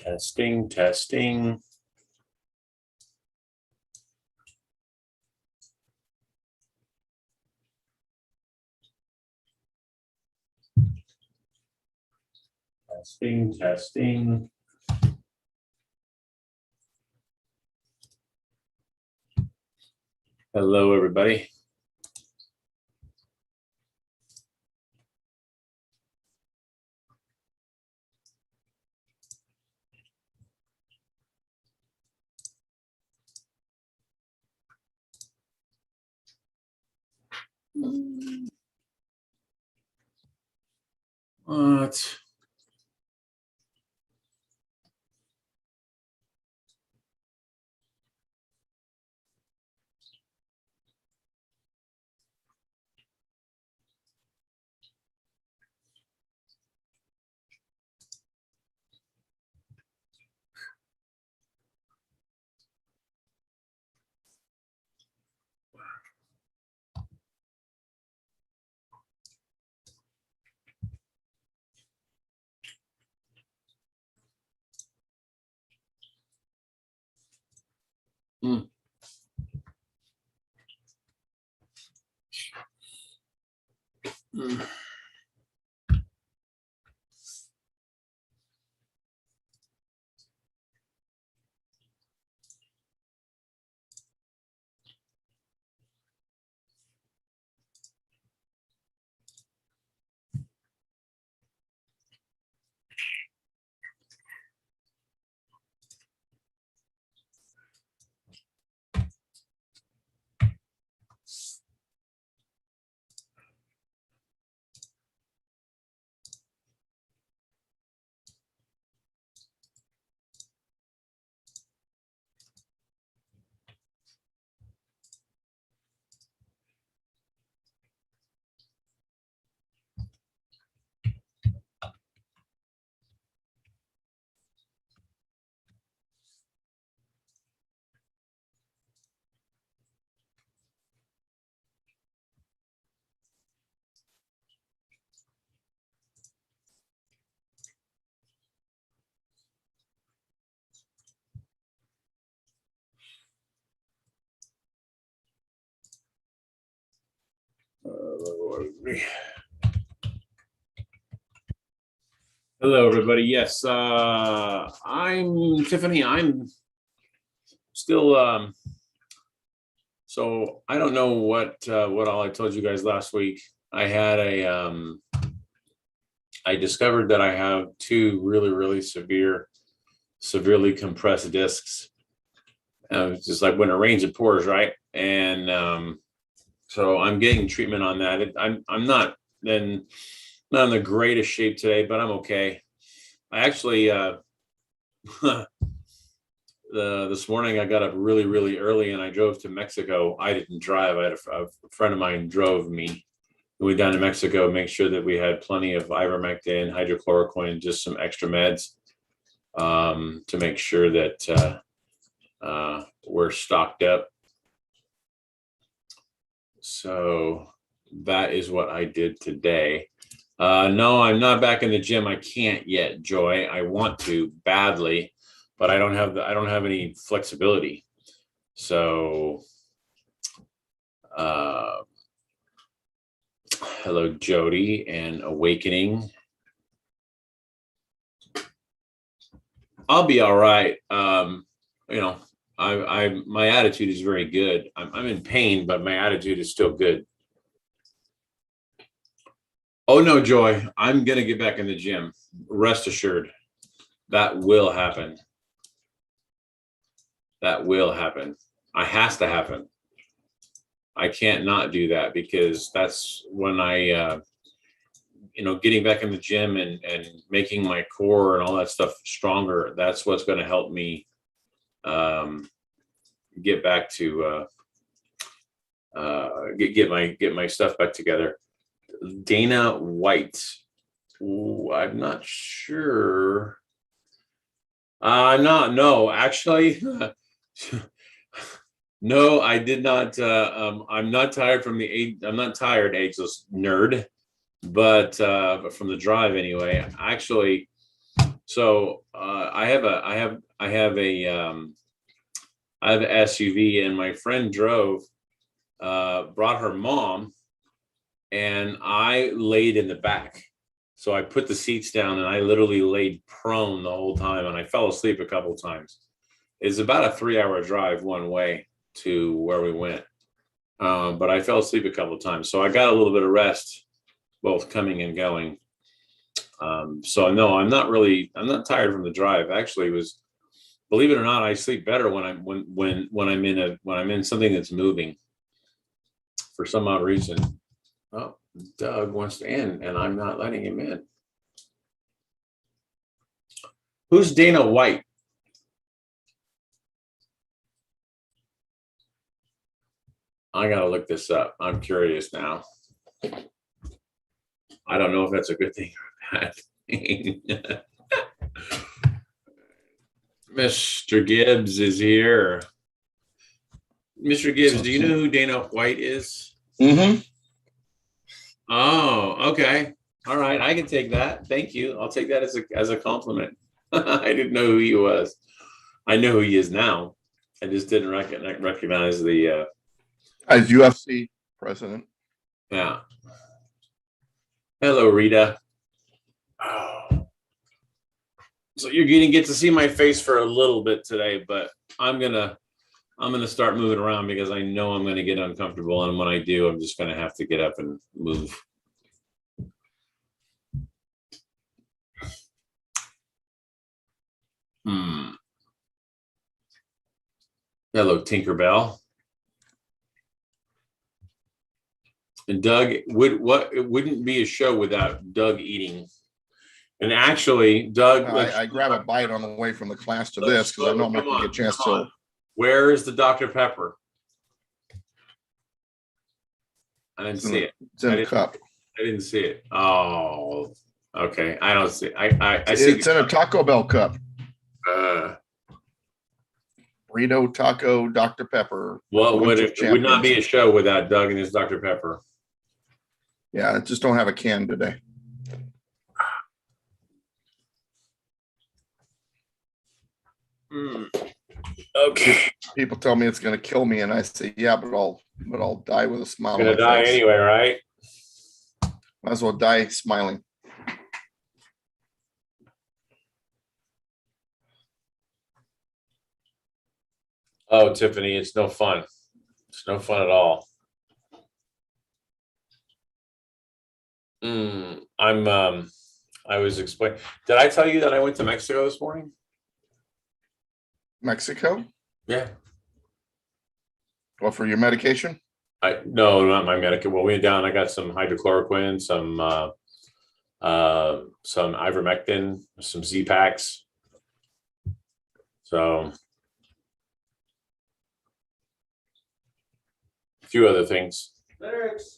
Testing, testing. Testing, testing. Hello, everybody. What? Mm. Mm. Hello, everybody. Yes, I'm Tiffany. I'm still. So I don't know what all I told you guys last week. I had I discovered that I have two really severely compressed discs. It's just like when it rains, it pours, right? And so I'm getting treatment on that. I'm not in the greatest shape today, but I'm okay. I actually this morning I got up really early and I drove to Mexico. I didn't drive. I had a friend of mine drove me. We went down to Mexico, make sure that we had plenty of ivermectin, hydrochloroquine, just some extra meds to make sure that we're stocked up. So that is what I did today. No, I'm not back in the gym. I can't yet, Joy. I want to badly, but I don't have any flexibility. So hello, Jody and Awakening. I'll be all right. You know, my attitude is very good. I'm in pain, but my attitude is still good. Oh no, Joy, I'm gonna get back in the gym. Rest assured, that will happen. That will happen. It has to happen. I can't not do that because that's when I, getting back in the gym and making my core and all that stuff stronger. That's what's going to help me get back to get my stuff back together. Dana White. Ooh, I'm not sure. No, actually, no, I did not. I'm not tired from I'm not tired, ageless nerd, but from the drive anyway. Actually, So I have an SUV, and my friend drove, brought her mom, and I laid in the back. So I put the seats down and I literally laid prone the whole time, and I fell asleep a couple times. It's about a 3-hour drive one way to where we went. But I fell asleep a couple of times. So I got a little bit of rest, both coming and going. So no, I'm not tired from the drive. Actually, believe it or not, I sleep better when I'm in something that's moving for some odd reason. Oh, Doug wants to in, and I'm not letting him in. Who's Dana White? I gotta look this up. I'm curious now. I don't know if that's a good thing or a bad thing. Mr. Gibbs is here. Mr. Gibbs, do you know who Dana White is? Mm-hmm. Oh, okay. All right. I can take that. Thank you. I'll take that as a compliment. I didn't know who he was. I know who he is now. I just didn't recognize the As UFC president. yeah. Hello, Rita. Oh. So you're going to get to see my face for a little bit today, but I'm gonna start moving around because I know I'm gonna get uncomfortable, and when I do, I'm just gonna have to get up and move. Hello, Tinkerbell. And Doug, it wouldn't be a show without Doug eating. And actually, Doug, I grab a bite on the way from the class to this because I know I'm not going to get a chance to. Where is the Dr. Pepper? I didn't see it. It's in a cup. I didn't see it. Oh, okay. I don't see. I see. It's in a Taco Bell cup. Burrito, taco, Dr. Pepper. Well, it would not be a show without Doug and his Dr. Pepper. Yeah, I just don't have a can today. Okay. People tell me it's going to kill me, and I say, "Yeah, but I'll die with a smile." You're gonna die anyway, right? Might as well die smiling. Oh, Tiffany, it's no fun. It's no fun at all. I was explaining. Did I tell you that I went to Mexico this morning? Mexico? Yeah. Well, for your medication? No, not my medication. Well, we went down. I got some hydrochloroquine, some ivermectin, some Z-Packs. So a few other things. FedEx.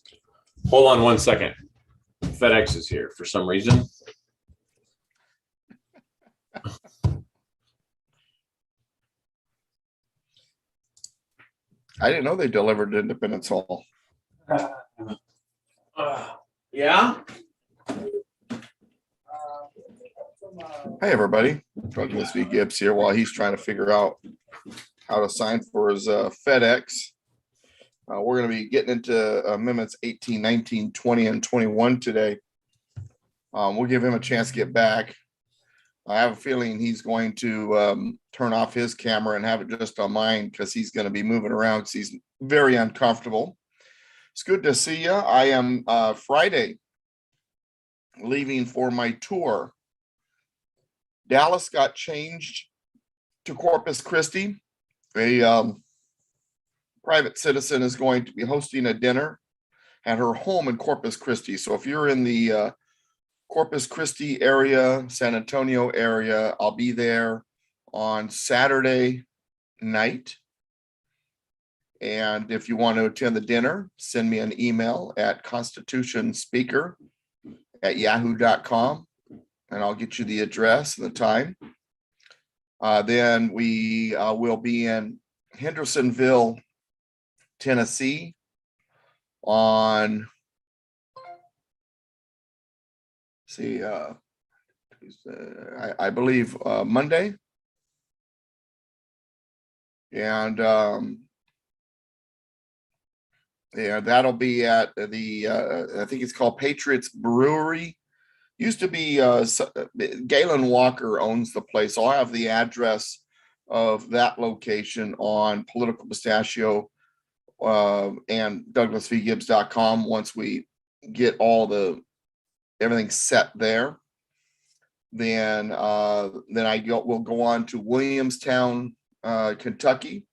Hold on one second. FedEx is here for some reason. I didn't know they delivered to Independence Hall. Yeah. Hey, everybody. Drug Leslie Gibbs here while he's trying to figure out how to sign for his FedEx. We're going to be getting into amendments 18, 19, 20, and 21 today. We'll give him a chance to get back. I have a feeling he's going to turn off his camera and have it just on mine because he's going to be moving around because he's very uncomfortable. It's good to see you. I am Friday leaving for my tour. Dallas got changed to Corpus Christi. A private citizen is going to be hosting a dinner at her home in Corpus Christi. So if you're in the Corpus Christi area, San Antonio area, I'll be there on Saturday night. And if you want to attend the dinner, send me an email at constitutionspeaker@yahoo.com and I'll get you the address and the time. Then we will be in Hendersonville, Tennessee on I believe Monday. And yeah, that'll be at the I think it's called Patriots Brewery. Used to be Galen Walker owns the place. I'll have the address of that location on Political Pistachio and DouglasVGibbs.com once we get everything set there. Then we'll go on to Williamstown, Kentucky.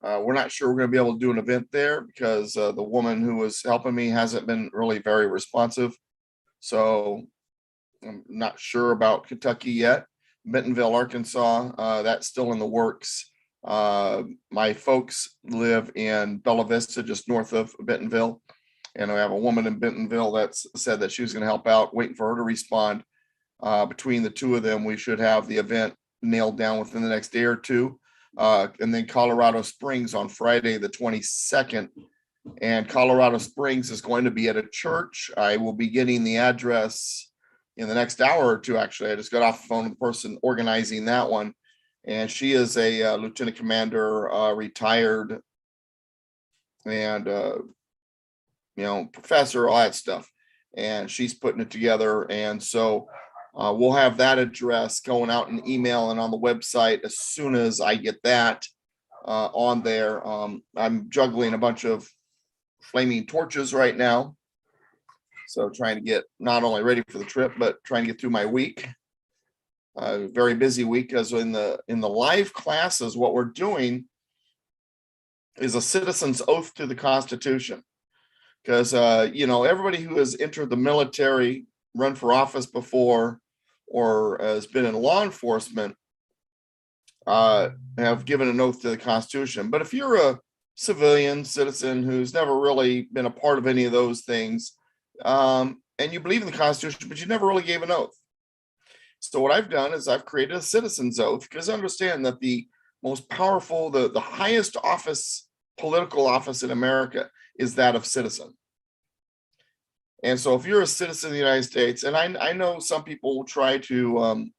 We're not sure we're going to be able to do an event there because the woman who was helping me hasn't been really very responsive. So I'm not sure about Kentucky yet. Bentonville, Arkansas, that's still in the works. My folks live in Bella Vista, just north of Bentonville. And I have a woman in Bentonville that's said that she was going to help out, waiting for her to respond. Between the two of them, we should have the event nailed down within the next day or two. And then Colorado Springs on Friday, the 22nd. And Colorado Springs is going to be at a church. I will be getting the address in the next hour or two. Actually, I just got off the phone with the person organizing that one. And she is a lieutenant commander, retired, and, professor, all that stuff. And she's putting it together. And so we'll have that address going out in email and on the website as soon as I get that on there. I'm juggling a bunch of flaming torches right now. So trying to get not only ready for the trip, but trying to get through my week. Very busy week, because in the live classes, what we're doing is a citizen's oath to the Constitution. Because, everybody who has entered the military, run for office before, or has been in law enforcement have given an oath to the Constitution. But if you're a civilian citizen who's never really been a part of any of those things, and you believe in the Constitution, but you never really gave an oath. So what I've done is I've created a citizen's oath, because I understand that the most powerful, the highest office, political office in America is that of citizen. And so if you're a citizen of the United States, and I know some people will try to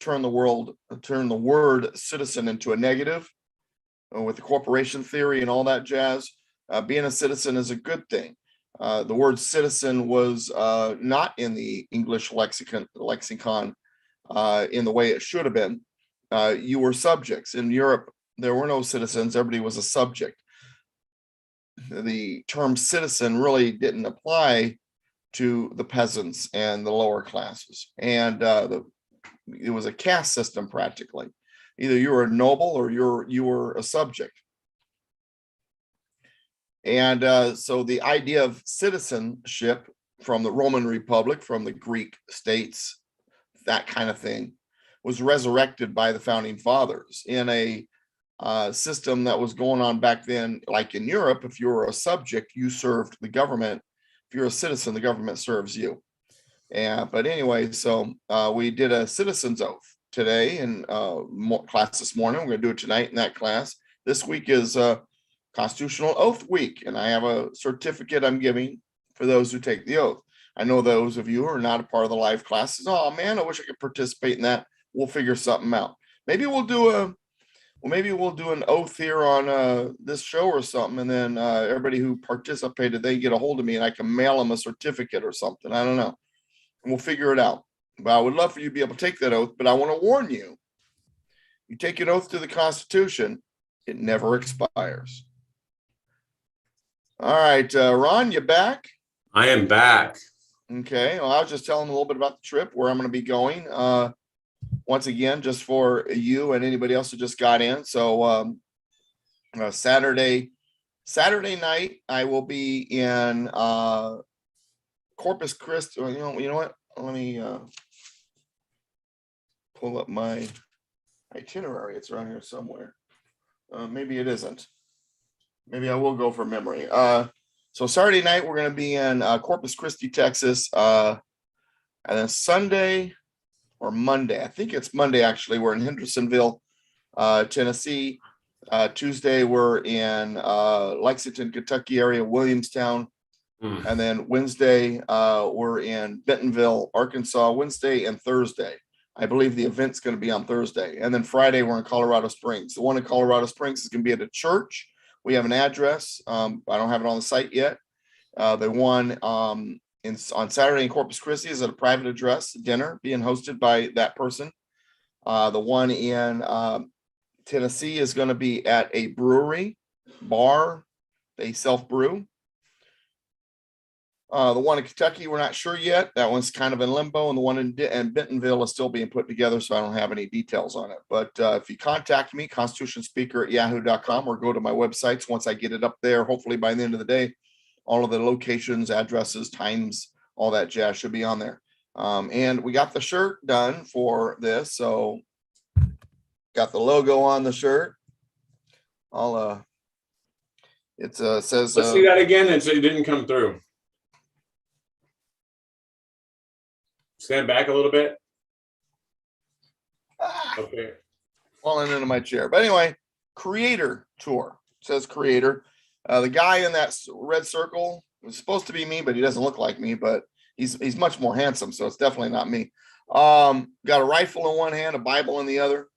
turn the word citizen into a negative with the corporation theory and all that jazz. Being a citizen is a good thing. The word citizen was not in the English lexicon in the way it should have been. You were subjects. In Europe, there were no citizens. Everybody was a subject. The term citizen really didn't apply to the peasants and the lower classes. And it was a caste system practically. Either you were a noble or you were a subject. And so the idea of citizenship from the Roman Republic, from the Greek states, that kind of thing, was resurrected by the founding fathers in a system that was going on back then. Like in Europe, if you were a subject, you served the government. If you're a citizen, the government serves you. But anyway, so we did a citizen's oath today in class this morning. We're going to do it tonight in that class. This week is Constitutional Oath Week, and I have a certificate I'm giving for those who take the oath. I know those of you who are not a part of the live classes. Oh man, I wish I could participate in that. We'll figure something out. Maybe we'll do an oath here on this show or something, and then everybody who participated, they get a hold of me and I can mail them a certificate or something. I don't know. And we'll figure it out. But I would love for you to be able to take that oath, but I want to warn you, you take an oath to the Constitution, it never expires. All right, Ron, you back? I am back. Okay, well, I was just telling a little bit about the trip, where I'm going to be going. Once again, just for you and anybody else who just got in. So Saturday night, I will be in Corpus Christi. You know what? Let me pull up my itinerary. It's around here somewhere. Maybe it isn't. Maybe I will go from memory. So Saturday night, we're going to be in Corpus Christi, Texas. And then Sunday or Monday, I think it's Monday actually, we're in Hendersonville, Tennessee. Tuesday, we're in Lexington, Kentucky area, Williamstown. And then Wednesday, we're in Bentonville, Arkansas, Wednesday and Thursday. I believe the event's going to be on Thursday. And then Friday, we're in Colorado Springs. The one in Colorado Springs is going to be at a church. We have an address. I don't have it on the site yet. The one on Saturday in Corpus Christi is at a private address, dinner being hosted by that person. The one in Tennessee is going to be at a brewery, bar. They self-brew. The one in Kentucky, we're not sure yet. That one's kind of in limbo. And the one in Bentonville is still being put together, so I don't have any details on it. But if you contact me, constitutionspeaker@yahoo.com, or go to my websites once I get it up there, hopefully by the end of the day, all of the locations, addresses, times, all that jazz should be on there. And we got the shirt done for this. So got the logo on the shirt. It says, let's see that again. It didn't come through. Stand back a little bit. Okay. Falling into my chair. But anyway, creator tour. It says creator. The guy in that red circle was supposed to be me, but he doesn't look like me, but he's much more handsome, so it's definitely not me. Got a rifle in one hand, a Bible in the other.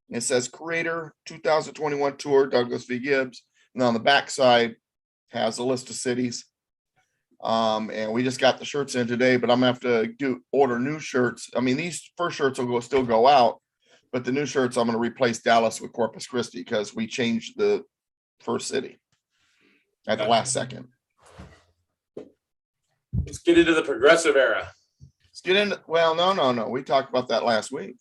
It says creator 2021 tour, Douglas v. Gibbs. And on the back side has a list of cities. And we just got the shirts in today, but I'm gonna have to order new shirts. I mean, these first shirts will still go out, but the new shirts, I'm gonna replace Dallas with Corpus Christi because we changed the first city at the last second. Let's get into the progressive era. Let's get into, well, no. We talked about that last week.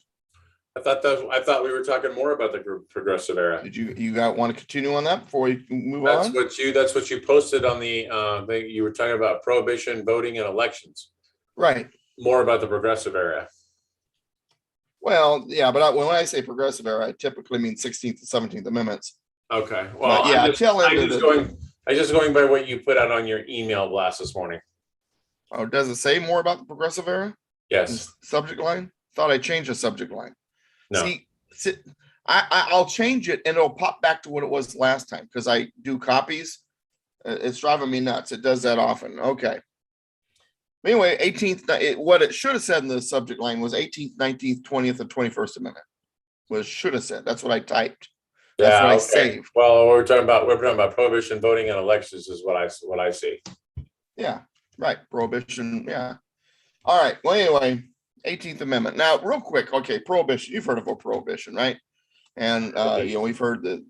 I thought we were talking more about the progressive era. Did you want to continue on that before we move That's on? That's what you posted on the thing. You were talking about prohibition, voting, and elections. Right. More about the progressive era. Well, yeah, but when I say progressive era, I typically mean 16th and 17th Amendments. Okay. Well, yeah, I'm just going by what you put out on your email blast this morning. Oh, does it say more about the progressive era? Yes. Subject line? Thought I changed the subject line. No. See, I'll change it and it'll pop back to what it was last time because I do copies. It's driving me nuts. It does that often. Okay. Anyway, 18th, what it should have said in the subject line was 18th, 19th, 20th, and 21st Amendment. Was should have said. That's what I typed. That's what I saved. Well, we're talking about prohibition, voting, and elections is what I see. Yeah, right. Prohibition. Yeah. All right. Well, anyway, 18th Amendment. Now, real quick. Okay, prohibition. You've heard of a prohibition, right? And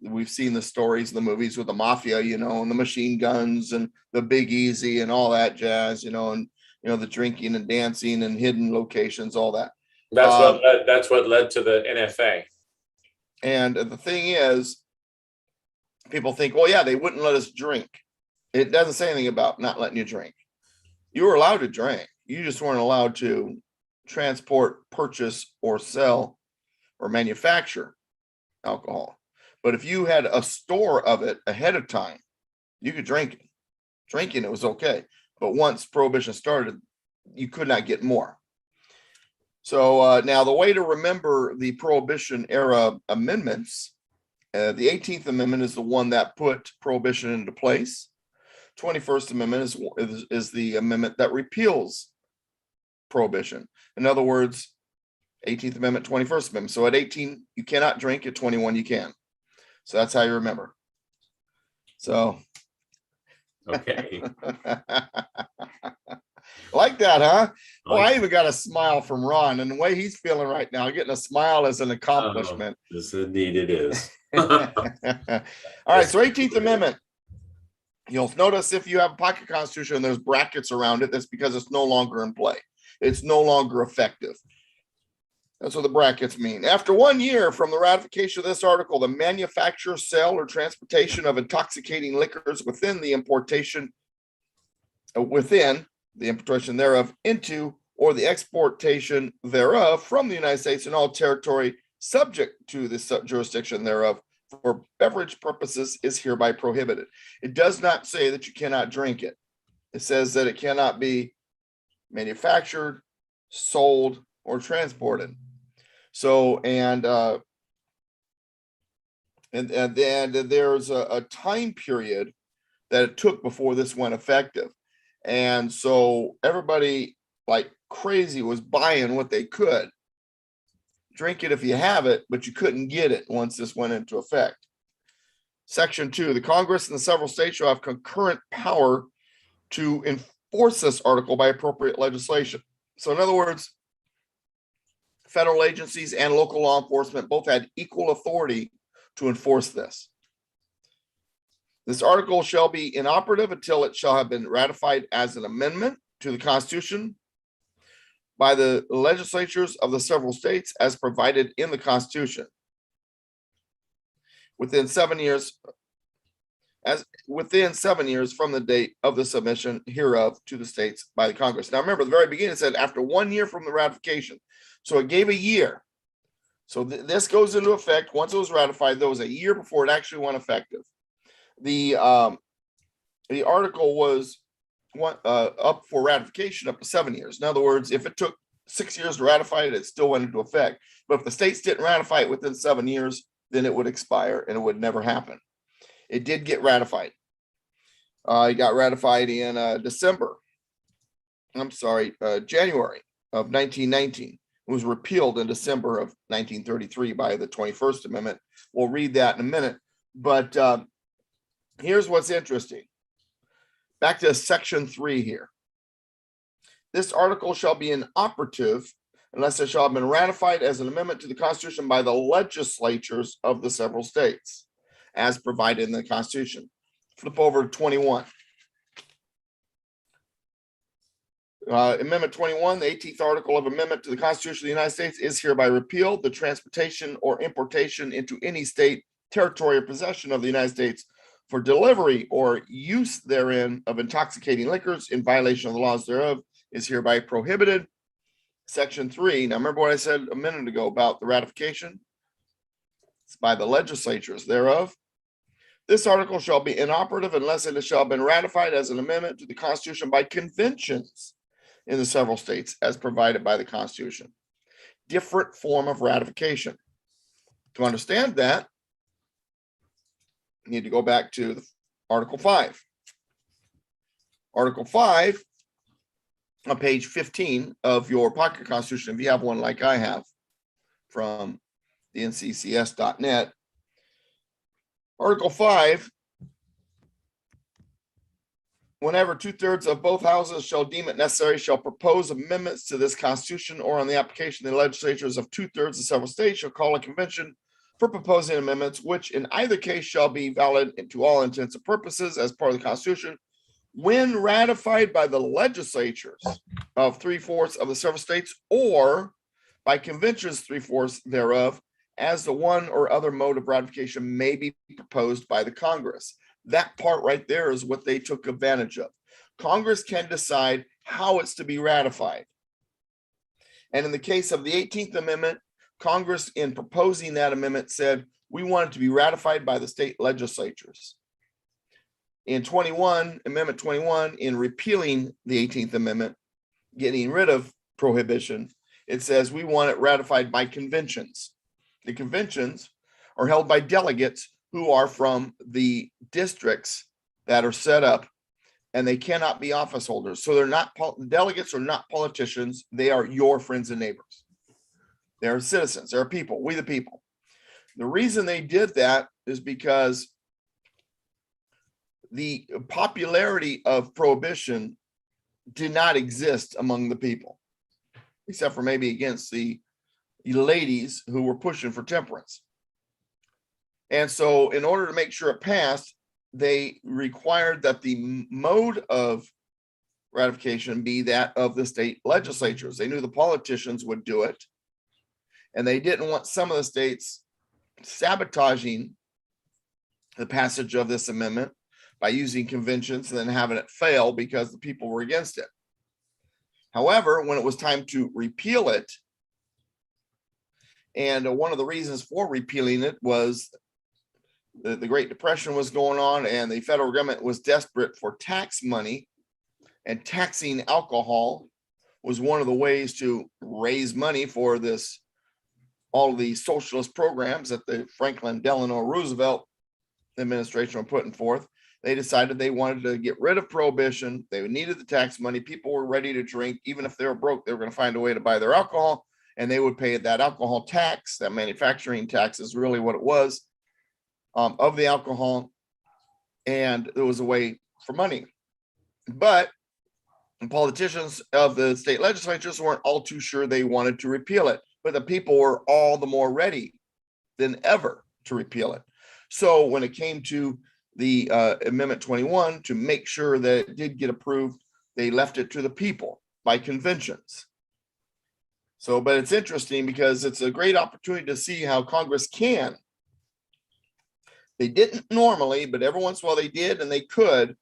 we've seen the stories, the movies with the mafia, and the machine guns and the Big Easy and all that jazz, and the drinking and dancing and hidden locations, all that. That's what led to the NFA. And the thing is, people think, well, yeah, they wouldn't let us drink. It doesn't say anything about not letting you drink. You were allowed to drink. You just weren't allowed to transport, purchase, or sell or manufacture alcohol. But if you had a store of it ahead of time, you could drink it. Drinking it was okay. But once prohibition started, you could not get more. So now the way to remember the Prohibition era amendments, the 18th Amendment is the one that put prohibition into place. 21st Amendment is the amendment that repeals prohibition. In other words, 18th Amendment, 21st Amendment. So at 18, you cannot drink. At 21, you can. So that's how you remember. So. Okay. Like that, huh? Oh, I even got a smile from Ron, and the way he's feeling right now, getting a smile is an accomplishment. Yes, indeed it is. All right, so 18th Amendment. You'll notice if you have a pocket constitution and there's brackets around it, that's because it's no longer in play. It's no longer effective. That's what the brackets mean. After 1 year from the ratification of this article, the manufacture, sale, or transportation of intoxicating liquors within the importation thereof into or the exportation thereof from the United States and all territory subject to the jurisdiction thereof for beverage purposes is hereby prohibited. It does not say that you cannot drink it. It says that it cannot be manufactured, sold, or transported. So, and then there's a time period that it took before this went effective. And so everybody like crazy was buying what they could. Drink it if you have it, but you couldn't get it once this went into effect. Section 2, the Congress and the several states shall have concurrent power to enforce this article by appropriate legislation. So in other words, federal agencies and local law enforcement both had equal authority to enforce this. This article shall be inoperative until it shall have been ratified as an amendment to the Constitution by the legislatures of the several states as provided in the Constitution within 7 years from the date of the submission hereof to the states by the Congress. Now remember, at the very beginning it said after 1 year from the ratification. So it gave a year. So this goes into effect once it was ratified. There was a year before it actually went effective. The article was up for ratification up to 7 years. In other words, if it took 6 years to ratify it, it still went into effect. But if the states didn't ratify it within 7 years, then it would expire and it would never happen. It did get ratified. It got ratified in January of 1919. It was repealed in December of 1933 by the 21st Amendment. We'll read that in a minute. But here's what's interesting. Back to section 3 here. This article shall be inoperative unless it shall have been ratified as an amendment to the Constitution by the legislatures of the several states, as provided in the Constitution. Flip over to 21. Amendment 21, the 18th article of amendment to the Constitution of the United States is hereby repealed. The transportation or importation into any state, territory, or possession of the United States for delivery or use therein of intoxicating liquors in violation of the laws thereof is hereby prohibited. Section 3. Now remember what I said a minute ago about the ratification? It's by the legislatures thereof. This article shall be inoperative unless it shall have been ratified as an amendment to the Constitution by conventions in the several states as provided by the Constitution. Different form of ratification. To understand that, you need to go back to Article 5. Article 5 on page 15 of your pocket Constitution, if you have one like I have from the nccs.net. Article 5, whenever 2/3 of both houses shall deem it necessary, shall propose amendments to this Constitution, or on the application of the legislatures of 2/3 of several states shall call a convention for proposing amendments, which in either case shall be valid to all intents and purposes as part of the Constitution, when ratified by the legislatures of 3/4 of the several states, or by conventions 3/4 thereof, as the one or other mode of ratification may be proposed by the Congress. That part right there is what they took advantage of. Congress can decide how it's to be ratified. And in the case of the 18th Amendment, Congress, in proposing that amendment, said, we want it to be ratified by the state legislatures. In Amendment 21, in repealing the 18th Amendment, getting rid of prohibition, it says we want it ratified by conventions. The conventions are held by delegates who are from the districts that are set up, and they cannot be office holders. So they're not, delegates are not politicians. They are your friends and neighbors. They're citizens. They're people. We the people. The reason they did that is because the popularity of prohibition did not exist among the people, except for maybe against the ladies who were pushing for temperance. And so in order to make sure it passed, they required that the mode of ratification be that of the state legislatures. They knew the politicians would do it, and they didn't want some of the states sabotaging the passage of this amendment by using conventions and then having it fail because the people were against it. However, when it was time to repeal it, and one of the reasons for repealing it was the Great Depression was going on, and the federal government was desperate for tax money, and taxing alcohol was one of the ways to raise money for this, all of these socialist programs that the Franklin Delano Roosevelt administration were putting forth. They decided they wanted to get rid of prohibition. They needed the tax money. People were ready to drink. Even if they were broke, they were going to find a way to buy their alcohol, and they would pay that alcohol tax. That manufacturing tax is really what it was, of the alcohol. And there was a way for money. But politicians of the state legislatures weren't all too sure they wanted to repeal it. But the people were all the more ready than ever to repeal it. So when it came to the Amendment 21, to make sure that it did get approved, they left it to the people by conventions. So, but it's interesting because it's a great opportunity to see how Congress can. They didn't normally, but every once in a while they did, and they could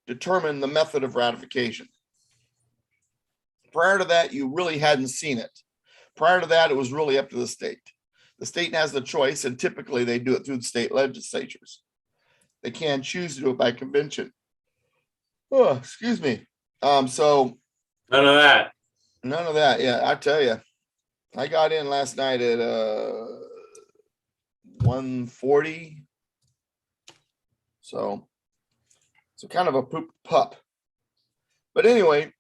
determine the method of ratification. Prior to that, you really hadn't seen it. Prior to that, it was really up to the state. The state has the choice, and typically they do it through the state legislatures. They can choose to do it by convention. Oh, excuse me. So none of that. None of that. Yeah, I tell you, I got in last night at 1:40. So kind of a poop pup. But anyway,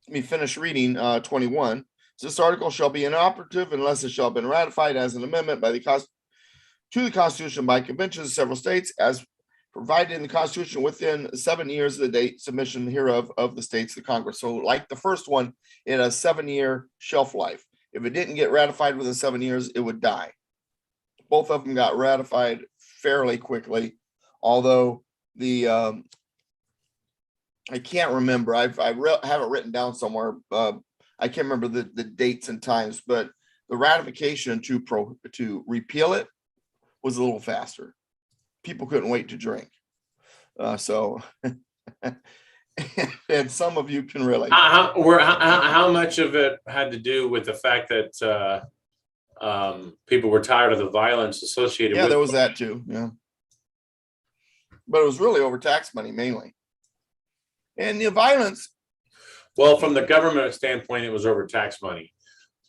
let me finish reading 21. This article shall be inoperative unless it shall have been ratified as an amendment by the to the Constitution by conventions of several states, as provided in the Constitution within 7 years of the date submission hereof of the states to Congress. So like the first one, it has 7-year shelf life. If it didn't get ratified within 7 years, it would die. Both of them got ratified fairly quickly, although the I can't remember. I have it written down somewhere. I can't remember the dates and times, but the ratification to repeal it was a little faster. People couldn't wait to drink. So, and some of you can relate. How much of it had to do with the fact that people were tired of the violence associated with? Yeah, there was that too. Yeah. But it was really over tax money mainly. And the violence. Well, from the government standpoint, it was over tax money.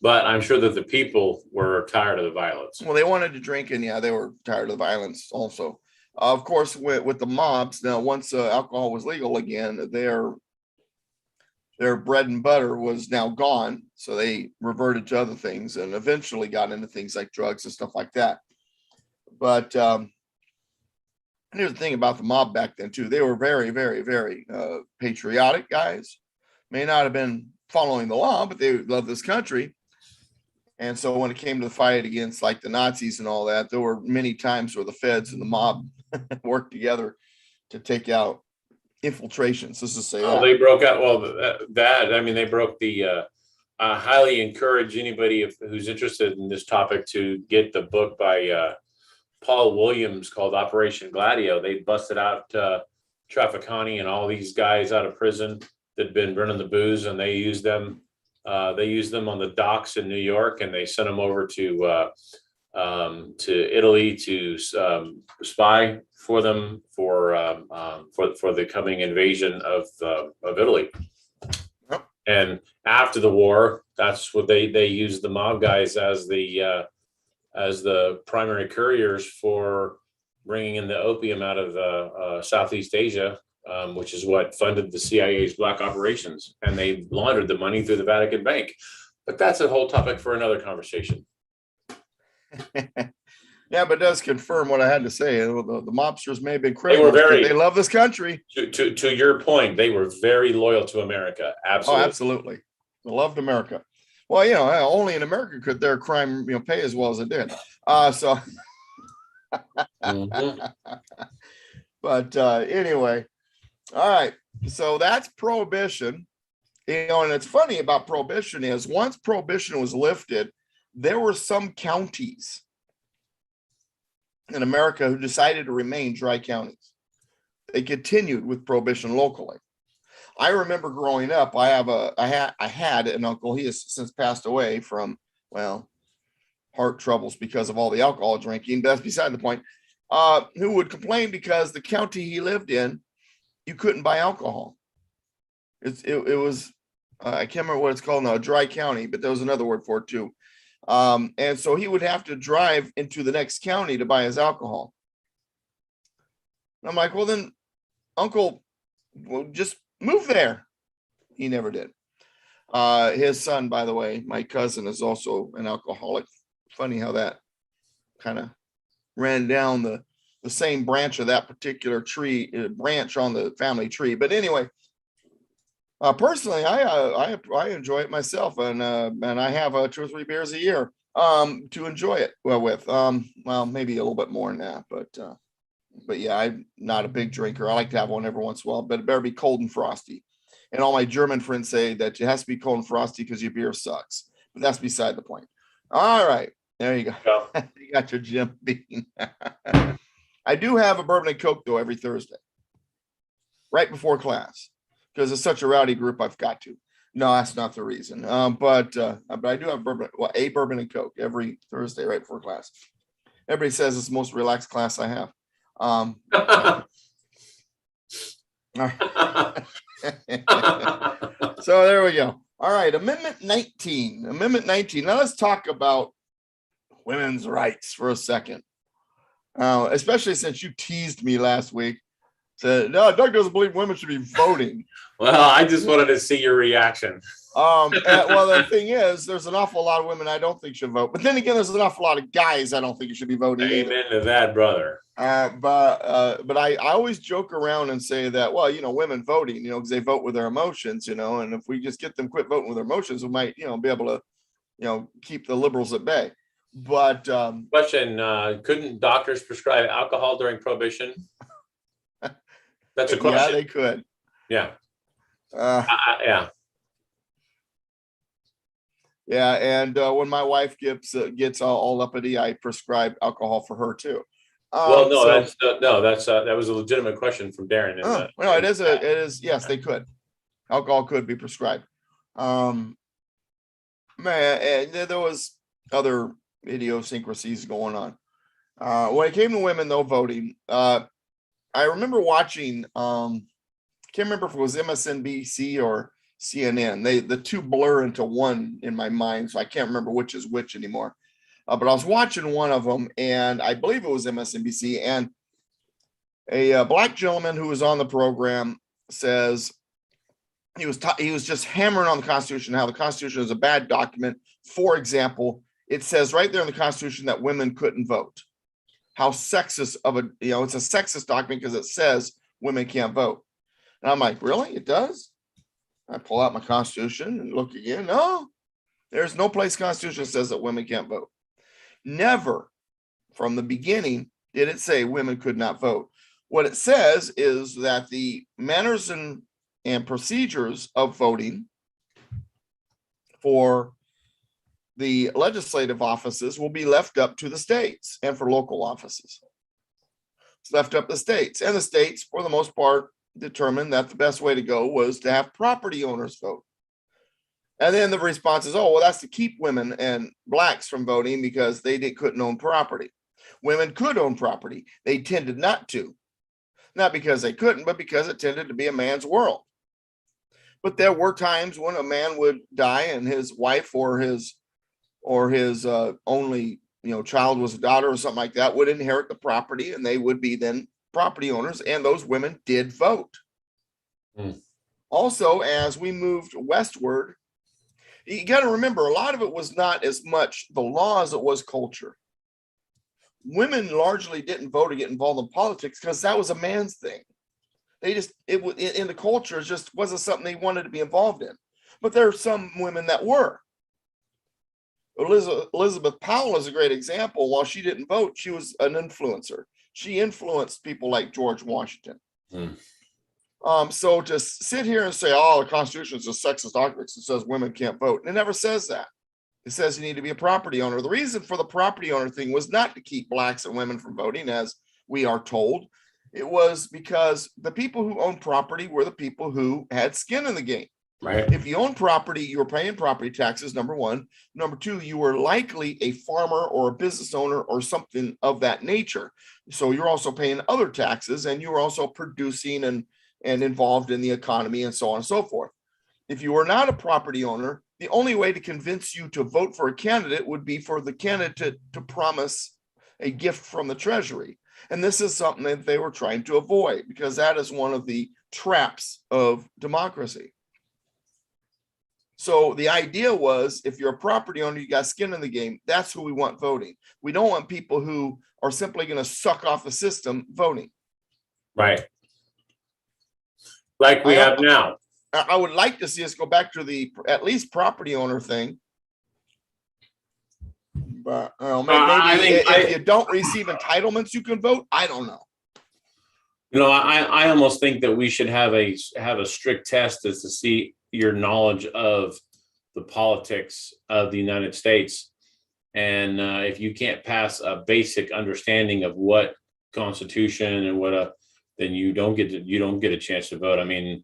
But I'm sure that the people were tired of the violence. Well, they wanted to drink, and yeah, they were tired of the violence also. Of course, with the mobs, now once alcohol was legal again, their bread and butter was now gone. So they reverted to other things and eventually got into things like drugs and stuff like that. But here's the thing about the mob back then, too. They were very, very, very patriotic guys. May not have been following the law, but they loved this country. And so when it came to the fight against like the Nazis and all that, there were many times where the feds and the mob worked together to take out infiltrations. Let's just say that. They broke out. Well, they broke the. I highly encourage anybody who's interested in this topic to get the book by Paul Williams called Operation Gladio. They busted out Trafficani and all these guys out of prison that'd been running the booze, and they used them. They used them on the docks in New York, and they sent them over to Italy to spy for them for the coming invasion of Italy. Yep. And after the war, that's what they used the mob guys as the primary couriers for bringing in the opium out of Southeast Asia. Which is what funded the CIA's black operations, and they laundered the money through the Vatican Bank. But that's a whole topic for another conversation. Yeah, but it does confirm what I had to say. The mobsters may have been criminals, but they love this country. To your point, they were very loyal to America. Absolutely. Oh, absolutely. They loved America. Well, only in America could their crime, pay as well as it did. Mm-hmm. But anyway. All right, so that's prohibition, and it's funny about prohibition is once prohibition was lifted, there were some counties in America who decided to remain dry counties. They continued with prohibition locally. I remember growing up, I had an uncle. He has since passed away from, heart troubles because of all the alcohol drinking. That's beside the point. Who would complain because the county he lived in, you couldn't buy alcohol. It was I can't remember what it's called now, a dry county, but there was another word for it too. And so he would have to drive into the next county to buy his alcohol. And I'm like, well, then, Uncle, well, just move there. He never did. His son, by the way, my cousin, is also an alcoholic. Funny how that kind of ran down the same branch of that particular tree, branch on the family tree. But anyway, personally, I enjoy it myself, and I have 2 or 3 beers a year to enjoy it with. Well, maybe a little bit more than that, but yeah, I'm not a big drinker. I like to have one every once in a while, but it better be cold and frosty. And all my German friends say that it has to be cold and frosty because your beer sucks. But that's beside the point. All right, there you go. You got your Jim Beam. I do have a bourbon and Coke though every Thursday, right before class, because it's such a rowdy group. I've got to. No, that's not the reason. But I do have a bourbon and Coke every Thursday right before class. Everybody says it's the most relaxed class I have. So there we go. All right, Amendment 19. Amendment 19. Now let's talk about women's rights for a second. Especially since you teased me last week. Said, no, Doug doesn't believe women should be voting. Well, I just wanted to see your reaction. Well, the thing is, there's an awful lot of women I don't think should vote. But then again, there's an awful lot of guys I don't think you should be voting either. Amen to that, brother. But I always joke around and say that, well, women voting, because they vote with their emotions, and if we just get them quit voting with their emotions, we might, be able to, keep the liberals at bay. But question, couldn't doctors prescribe alcohol during Prohibition? That's a question. Yeah, they could. Yeah. Yeah. Yeah, and when my wife gets all uppity, I prescribe alcohol for her too. Well, no, that was a legitimate question from Darren. No, it is. Yes, they could. Alcohol could be prescribed. Man, and there was other idiosyncrasies going on. When it came to women, though, voting, I remember watching. Can't remember if it was MSNBC or CNN. The two blur into one in my mind, so I can't remember which is which anymore. But I was watching one of them, and I believe it was MSNBC, and a black gentleman who was on the program says he was just hammering on the Constitution, how the Constitution is a bad document. For example, it says right there in the Constitution that women couldn't vote. How sexist it's a sexist document because it says women can't vote. And I'm like, really? It does? I pull out my Constitution and look again. No, there's no place Constitution says that women can't vote. Never from the beginning did it say women could not vote. What it says is that the manners and procedures of voting for the legislative offices will be left up to the states, and for local offices. It's left up to the states, and the states, for the most part, determined that the best way to go was to have property owners vote. And then the response is, oh, well, that's to keep women and blacks from voting because they couldn't own property. Women could own property. They tended not to. Not because they couldn't, but because it tended to be a man's world. But there were times when a man would die and his wife or his only child was a daughter or something like that would inherit the property, and they would be then property owners, and those women did vote. Also, as we moved westward, you got to remember, a lot of it was not as much the law as it was culture. Women largely didn't vote or get involved in politics because that was a man's thing. They just, in the culture, it just wasn't something they wanted to be involved in. But there are some women that were. Elizabeth Powell is a great example. While she didn't vote, she was an influencer. She influenced people like George Washington. So to sit here and say, oh, the Constitution is a sexist document, it says women can't vote. It never says that. It says you need to be a property owner. The reason for the property owner thing was not to keep blacks and women from voting, as we are told. It was because the people who owned property were the people who had skin in the game. Right. If you own property, you were paying property taxes, number one. Number two, you were likely a farmer or a business owner or something of that nature. So you're also paying other taxes, and you were also producing and involved in the economy and so on and so forth. If you were not a property owner, the only way to convince you to vote for a candidate would be for the candidate to promise a gift from the Treasury. And this is something that they were trying to avoid because that is one of the traps of democracy. So the idea was, if you're a property owner, you got skin in the game, that's who we want voting. We don't want people who are simply going to suck off the system voting. Right. Like we have now. I would like to see us go back to the at least property owner thing. But maybe if you don't receive entitlements, you can vote. I don't know. I almost think that we should have a strict test as to see your knowledge of the politics of the United States. And if you can't pass a basic understanding of what Constitution and then you don't get a chance to vote. I mean,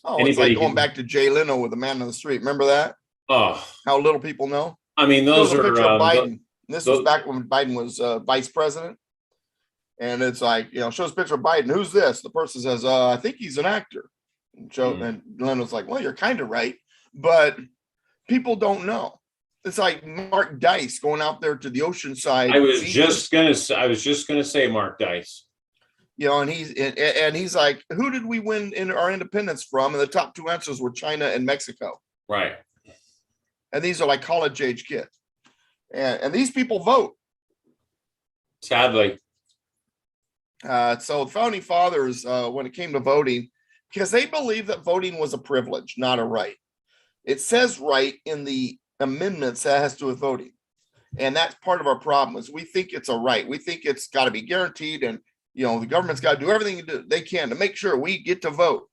it's like going back to Jay Leno with the man on the street. Remember that? Oh, how little people know. I mean, those are Biden. This was back when Biden was vice president. And it's like, shows a picture of Biden. Who's this? The person says, I think he's an actor. And Leno's like, well, you're kind of right. But people don't know. It's like Mark Dice going out there to the Oceanside. I was just gonna say Mark Dice. And he's like, who did we win in our independence from? And the top two answers were China and Mexico. Right. And these are like college age kids. And these people vote. Sadly. So the founding fathers, when it came to voting, because they believed that voting was a privilege, not a right. It says right in the amendments that has to do with voting. And that's part of our problem is we think it's a right. We think it's got to be guaranteed. And, the government's got to do everything they can to make sure we get to vote.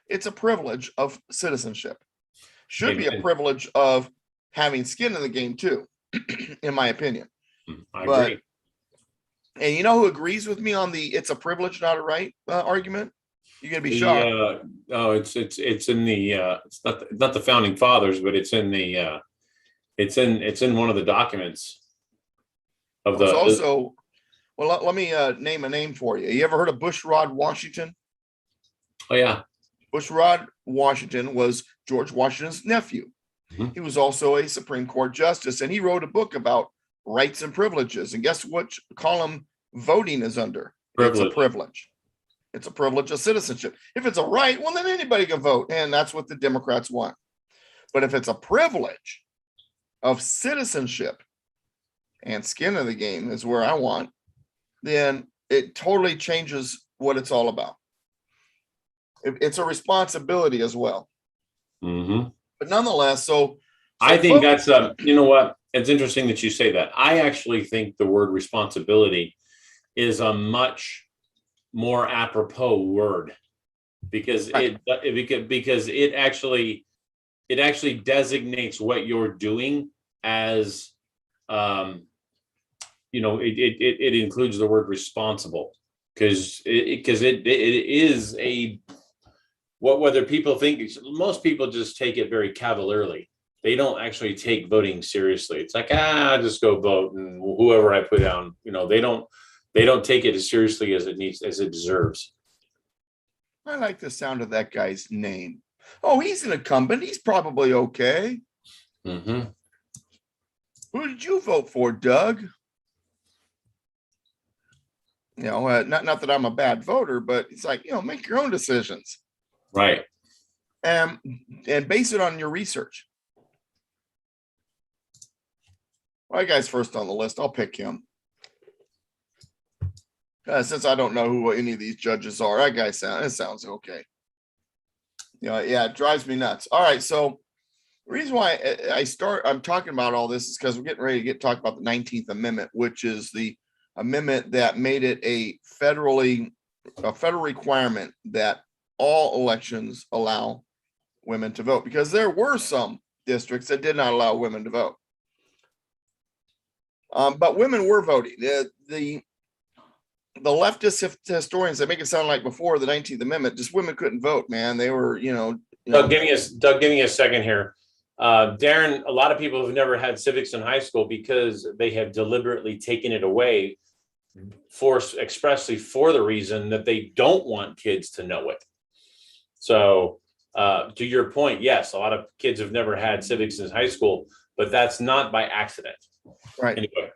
It's a privilege of citizenship. Should be a privilege of having skin in the game too, in my opinion. I agree. And you know who agrees with me on the it's a privilege, not a right argument? You're gonna be shocked. It's in the it's not the founding fathers, but it's in the it's in one of the documents of the. Also, well, let me name a name for you. You ever heard of Bushrod Washington? Oh yeah. Bushrod Washington was George Washington's nephew. Mm-hmm. He was also a Supreme Court justice, and he wrote a book about rights and privileges. And guess what column voting is under? Privilege. It's a privilege. It's a privilege of citizenship. If it's a right, well, then anybody can vote. And that's what the Democrats want. But if it's a privilege of citizenship and skin in the game is where I want, then it totally changes what it's all about. It's a responsibility as well. Mm-hmm. But nonetheless, so I think that's, you know what? It's interesting that you say that. I actually think the word responsibility is a much more apropos word because it actually designates what you're doing as, it includes the word responsible because it is whether people think, most people just take it very cavalierly. They don't actually take voting seriously. It's like, I'll just go vote and whoever I put down, they don't take it as seriously as it deserves. I like the sound of that guy's name. Oh, he's an incumbent. He's probably okay. Mm-hmm. Who did you vote for, Doug? Not that I'm a bad voter, but it's like, make your own decisions. Right. And base it on your research. Well, that guy's first on the list. I'll pick him. Since I don't know who any of these judges are, that guy sounds okay. It drives me nuts. All right, so the reason why I'm talking about all this is because we're getting ready to talk about the 19th Amendment, which is the amendment that made it a federal requirement that all elections allow women to vote, because there were some districts that did not allow women to vote. But women were voting. The leftist historians, they make it sound like before the 19th Amendment, just women couldn't vote, man. They were, Doug, give me a second here. Darren, a lot of people have never had civics in high school because they have deliberately taken it away expressly for the reason that they don't want kids to know it. So to your point, yes, a lot of kids have never had civics in high school, but that's not by accident. Right. Anyway.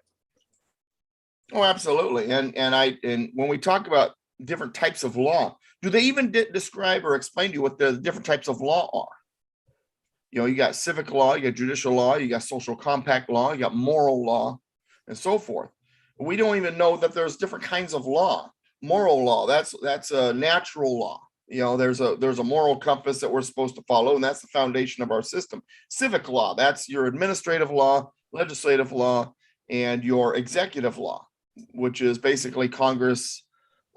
Oh, absolutely. And when we talk about different types of law, do they even describe or explain to you what the different types of law are? You know, you got civic law, you got judicial law, you got social compact law, you got moral law, and so forth. We don't even know that there's different kinds of law. Moral law, that's a natural law. You know, there's a moral compass that we're supposed to follow, and that's the foundation of our system. Civic law, that's your administrative law, legislative law, and your executive law, which is basically Congress,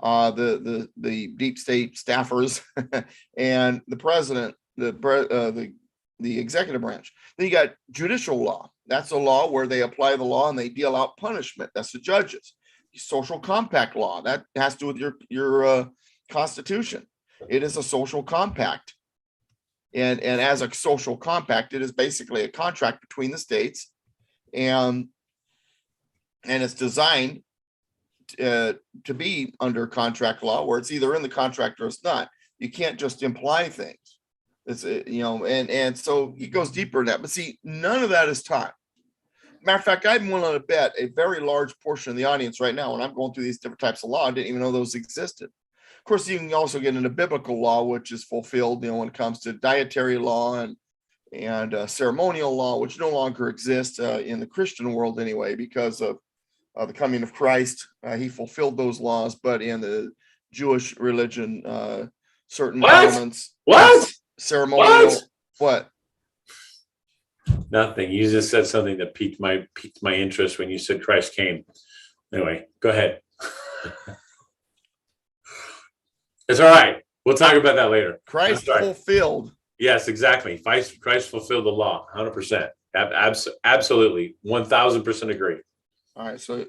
the deep state staffers, and the president, the executive branch. Then you got judicial law. That's a law where they apply the law and they deal out punishment. That's the judges. Social compact law, that has to do with your constitution. It is a social compact. And as a social compact, it is basically a contract between the states, and it's designed to be under contract law, where it's either in the contract or it's not. You can't just imply things. It's, you know, and so it goes deeper in that. But see, none of that is taught. Matter of fact, I'm willing to bet a very large portion of the audience right now, when I'm going through these different types of law, I didn't even know those existed. Of course, you can also get into biblical law, which is fulfilled, you know, when it comes to dietary law and ceremonial law, which no longer exists in the Christian world anyway, because of the coming of Christ. He fulfilled those laws, but in the Jewish religion, certain elements, ceremonial, what? Nothing. You just said something that piqued my interest when you said Christ came. Anyway, go ahead. It's all right. We'll talk about that later. Christ fulfilled. Yes, exactly. Christ fulfilled the law, 100%. Absolutely, 1,000% agree. All right, so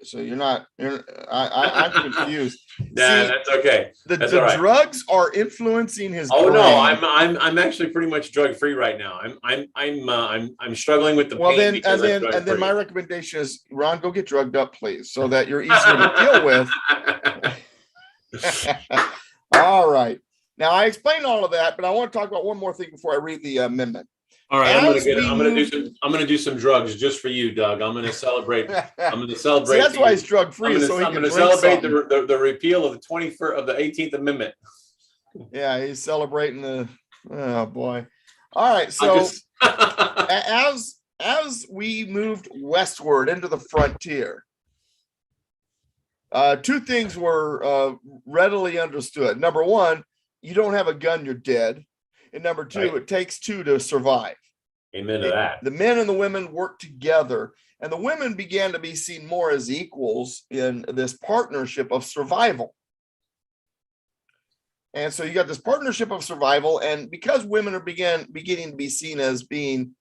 I'm confused. Nah, that's okay. The drugs are influencing his brain. No, I'm actually pretty much drug free right now. I'm struggling with the pain. And then my recommendation is, Ron, go get drugged up, please, so that you're easier to deal with. All right. Now I explained all of that, but I want to talk about one more thing before I read the amendment. All right, I'm gonna do some drugs just for you, Doug. I'm gonna celebrate. See, that's why he's drug free. I'm gonna celebrate the repeal of the 18th Amendment. Yeah, he's celebrating oh boy. All right, so as we moved westward into the frontier, two things were readily understood. Number one, you don't have a gun, you're dead. And number two, right. It takes two to survive. Amen to that. The men and the women worked together, and the women began to be seen more as equals in this partnership of survival. And so you got this partnership of survival, and because women are beginning to be seen as being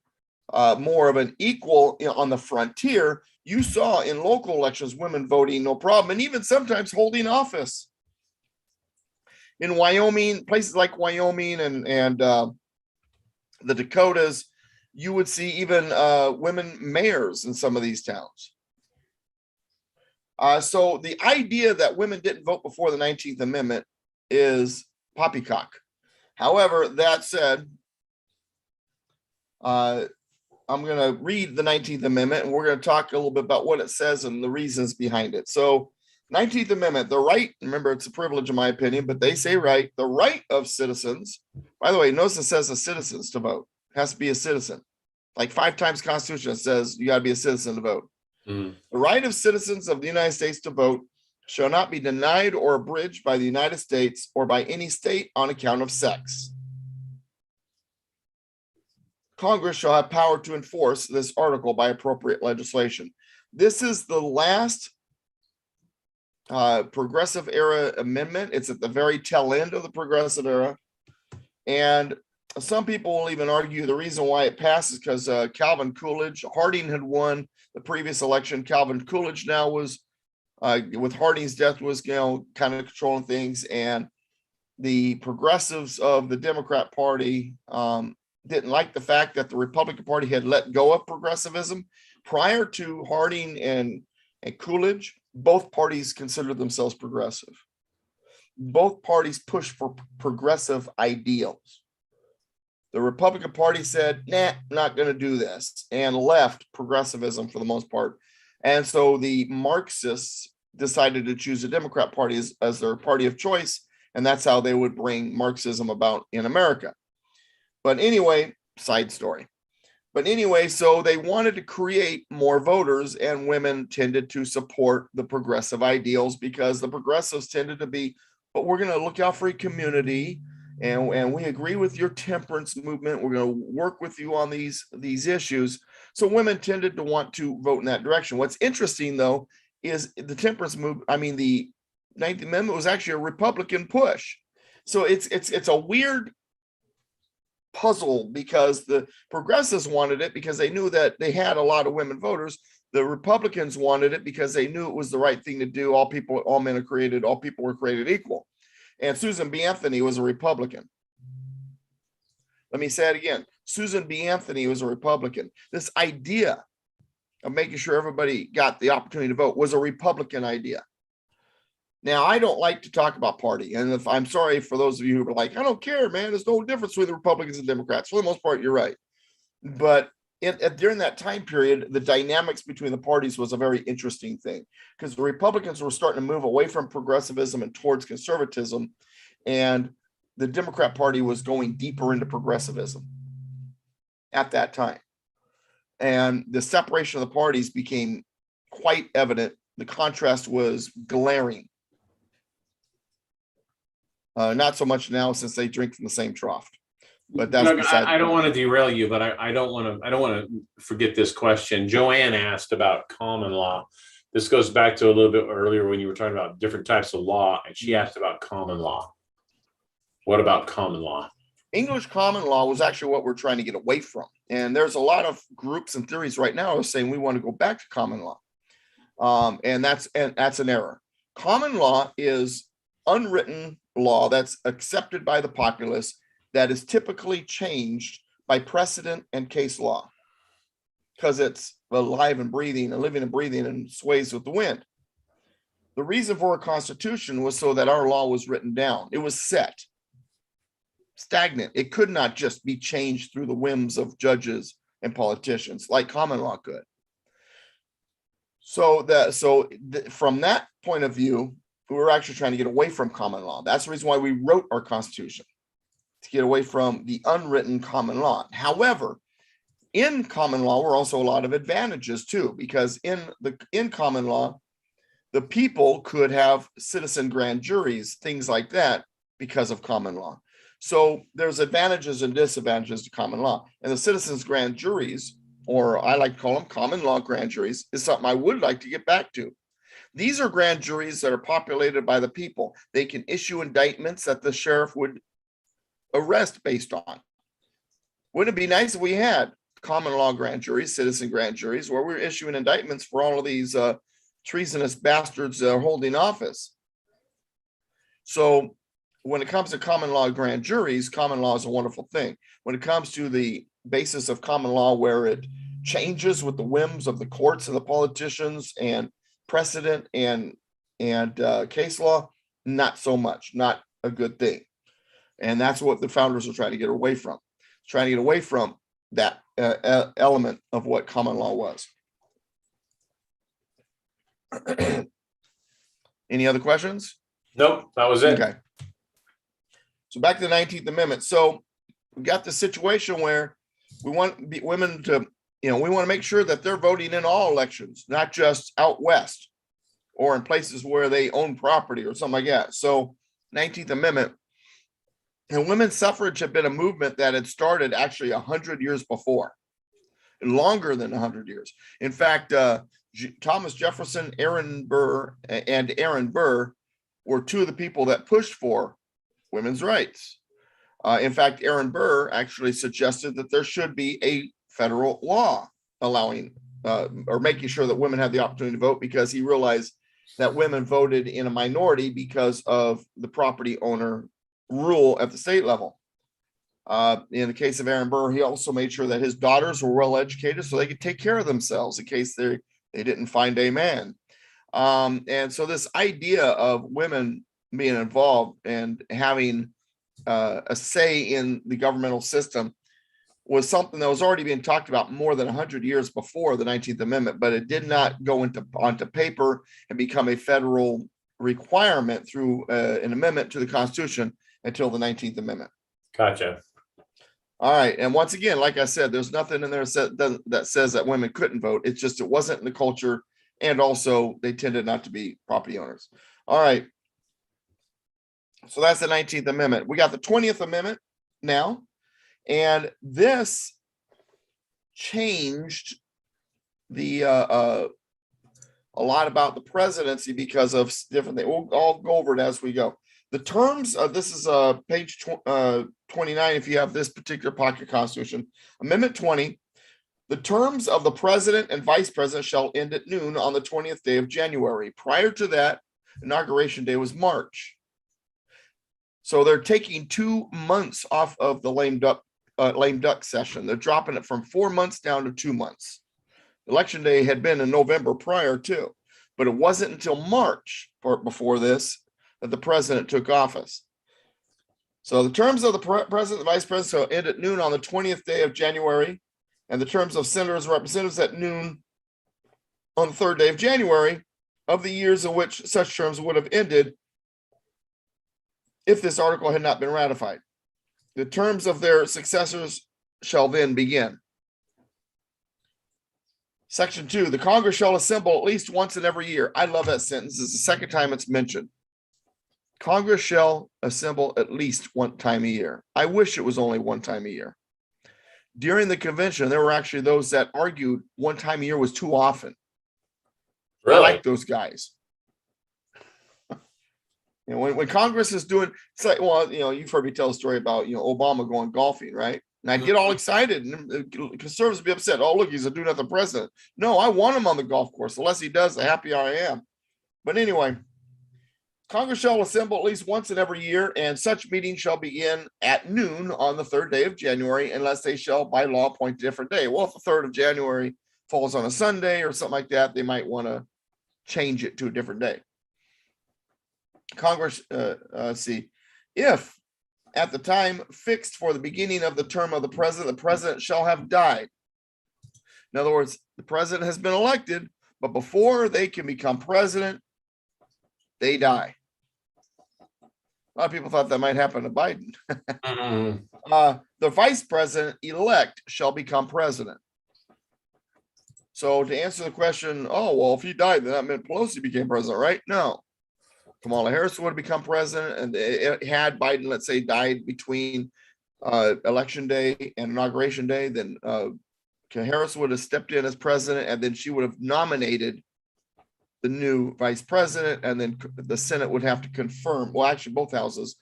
more of an equal on the frontier, you saw in local elections women voting no problem, and even sometimes holding office. In Wyoming, places like Wyoming and the Dakotas, you would see even women mayors in some of these towns. So the idea that women didn't vote before the 19th Amendment is poppycock. However, that said, I'm going to read the 19th Amendment, and we're going to talk a little bit about what it says and the reasons behind it. So 19th Amendment, the right, remember it's a privilege in my opinion, but they say right, the right of citizens. By the way, notice it says the citizens to vote. It has to be a citizen. Like 5 times Constitution, it says you got to be a citizen to vote. The right of citizens of the United States to vote shall not be denied or abridged by the United States or by any state on account of sex. Congress shall have power to enforce this article by appropriate legislation. This is the last progressive era amendment. It's at the very tail end of the progressive era, and some people will even argue the reason why it passes because Calvin Coolidge, Harding had won the previous election. Calvin Coolidge now was with Harding's death was kind of controlling things, and the progressives of the Democrat Party didn't like the fact that the Republican Party had let go of progressivism prior to Harding and Coolidge. Both parties considered themselves progressive. Both parties pushed for progressive ideals. The Republican Party said, nah, not going to do this, and left progressivism for the most part. And so the Marxists decided to choose the Democrat Party as their party of choice. And that's how they would bring Marxism about in America. But anyway, side story. But anyway, so they wanted to create more voters, and women tended to support the progressive ideals because the progressives tended to be, but we're going to look out for a community, and we agree with your temperance movement. We're going to work with you on these issues. So women tended to want to vote in that direction. What's interesting, though, is the temperance movement. I mean, the 19th Amendment was actually a Republican push. So it's a weird puzzle because the progressives wanted it because they knew that they had a lot of women voters. The Republicans wanted it because they knew it was the right thing to do. All men are created, all people were created equal. And Susan B. Anthony was a Republican. Let me say it again. Susan B. Anthony was a Republican. This idea of making sure everybody got the opportunity to vote was a Republican idea. Now, I don't like to talk about party. And if I'm sorry for those of you who are like, I don't care, man, there's no difference between the Republicans and Democrats. For the most part, you're right. But during that time period, the dynamics between the parties was a very interesting thing because the Republicans were starting to move away from progressivism and towards conservatism. And the Democrat Party was going deeper into progressivism at that time. And the separation of the parties became quite evident. The contrast was glaring. Not so much now since they drink from the same trough. But that's I don't want to derail you, but I don't want to forget this question. Joanne asked about common law. This goes back to a little bit earlier when you were talking about different types of law, and she asked about common law. What about common law? English common law was actually what we're trying to get away from. And there's a lot of groups and theories right now saying we want to go back to common law. And that's an error. Common law is unwritten law that's accepted by the populace that is typically changed by precedent and case law because it's alive and breathing and living and breathing and sways with the wind. The reason for a constitution was so that our law was written down. It was set, stagnant. It could not just be changed through the whims of judges and politicians like common law could. From that point of view, we were actually trying to get away from common law. That's the reason why we wrote our Constitution, to get away from the unwritten common law. However, in common law were also a lot of advantages too, because in common law, the people could have citizen grand juries, things like that, because of common law. So there's advantages and disadvantages to common law. And the citizens grand juries, or I like to call them common law grand juries, is something I would like to get back to. These are grand juries that are populated by the people. They can issue indictments that the sheriff would arrest based on. Wouldn't it be nice if we had common law grand juries, citizen grand juries, where we're issuing indictments for all of these treasonous bastards holding office? So when it comes to common law grand juries, common law is a wonderful thing. When it comes to the basis of common law, where it changes with the whims of the courts and the politicians and precedent and case law, not so much, not a good thing. And that's what the founders are trying to get away from, that element of what common law was. Any other questions? Nope, that was it. Okay. So back to the 19th Amendment. So we got the situation where we want women to, we want to make sure that they're voting in all elections, not just out west or in places where they own property or something like that. So 19th Amendment. And women's suffrage had been a movement that had started actually 100 years before, longer than 100 years. In fact, Thomas Jefferson, Aaron Burr were two of the people that pushed for women's rights. In fact, Aaron Burr actually suggested that there should be a federal law allowing or making sure that women had the opportunity to vote, because he realized that women voted in a minority because of the property owner rule at the state level. In the case of Aaron Burr, he also made sure that his daughters were well educated so they could take care of themselves in case they didn't find a man. And so this idea of women being involved and having a say in the governmental system was something that was already being talked about more than 100 years before the 19th Amendment, but it did not go onto paper and become a federal requirement through an amendment to the Constitution until the 19th Amendment. Gotcha. All right. And once again, like I said, there's nothing in there that says that women couldn't vote. It's just it wasn't in the culture. And also they tended not to be property owners. All right. So that's the 19th Amendment. We got the 20th Amendment now. And this changed the a lot about the presidency because of different things. I'll go over it as we go. The terms of this is page 29. If you have this particular pocket constitution, Amendment 20, the terms of the president and vice president shall end at noon on the 20th day of January. Prior to that, inauguration day was March. So they're taking 2 months off of the lame duck session. They're dropping it from 4 months down to 2 months. Election day had been in November prior to, but it wasn't until March before this that the president took office. So the terms of the president and vice president shall end at noon on the 20th day of January, and the terms of senators and representatives at noon on the 3rd day of January of the years in which such terms would have ended if this article had not been ratified. The terms of their successors shall then begin. Section 2, the Congress shall assemble at least once in every year. I love that sentence. It's the second time it's mentioned. Congress shall assemble at least one time a year. I wish it was only one time a year. During the convention, there were actually those that argued one time a year was too often. Really? I like those guys. You know, when Congress is doing, it's like, well, you know, you've heard me tell a story about, you know, Obama going golfing, right? And I'd get all excited, and conservatives would be upset. Oh, look, he's a do-nothing president. No, I want him on the golf course. The less he does, the happier I am. But anyway, Congress shall assemble at least once in every year, and such meeting shall begin at noon on the 3rd day of January, unless they shall by law appoint a different day. Well, if the 3rd of January falls on a Sunday or something like that, they might want to change it to a different day. Congress, if at the time fixed for the beginning of the term of the president shall have died. In other words, the president has been elected, but before they can become president, they die. A lot of people thought that might happen to Biden. The vice president elect shall become president. So to answer the question, oh, well, if he died, then that meant Pelosi became president, right? No. Kamala Harris would have become president, and it had Biden, let's say, died between election day and inauguration day, then Harris would have stepped in as president, and then she would have nominated the new vice president, and then the Senate would have to confirm, well, actually both houses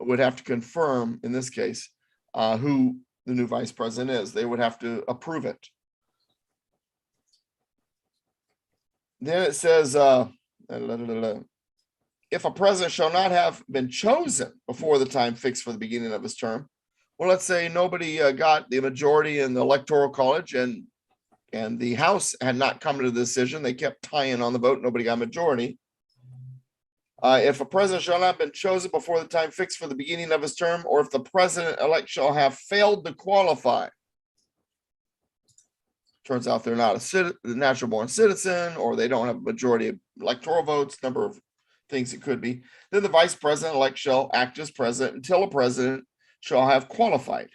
would have to confirm, in this case, who the new vice president is. They would have to approve it. Then it says, if a president shall not have been chosen before the time fixed for the beginning of his term, well, let's say nobody got the majority in the Electoral College, and the House had not come to the decision. They kept tying on the vote. Nobody got a majority. If a president shall not have been chosen before the time fixed for the beginning of his term, or if the president-elect shall have failed to qualify. Turns out they're not a natural-born citizen, or they don't have a majority of electoral votes, number of things it could be. Then the vice president-elect shall act as president until a president shall have qualified.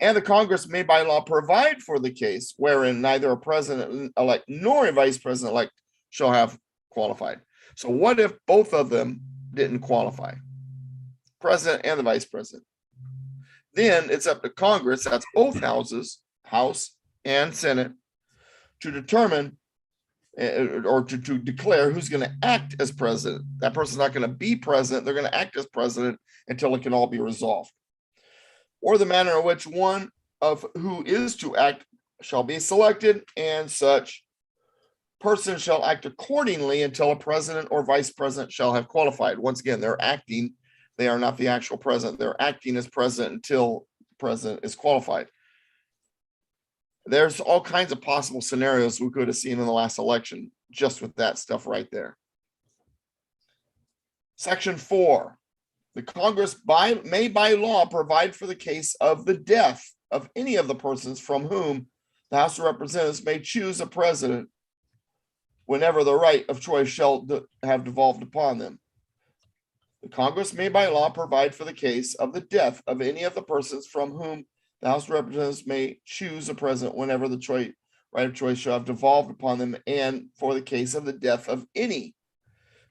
And the Congress may by law provide for the case wherein neither a president-elect nor a vice president-elect shall have qualified. So what if both of them didn't qualify? President and the vice president. Then it's up to Congress, that's both houses, House and Senate, to determine or to declare who's going to act as president. That person's not going to be president. They're going to act as president until it can all be resolved. Or the manner in which one of who is to act shall be selected, and such person shall act accordingly until a president or vice president shall have qualified. Once again, they're acting. They are not the actual president. They're acting as president until the president is qualified. There's all kinds of possible scenarios we could have seen in the last election just with that stuff right there. Section 4, the Congress may by law provide for the case of the death of any of the persons from whom the House of Representatives may choose a president whenever the right of choice shall have devolved upon them. The Congress may by law provide for the case of the death of any of the persons from whom the House of Representatives may choose a president whenever the right of choice shall have devolved upon them, and for the case of the death of any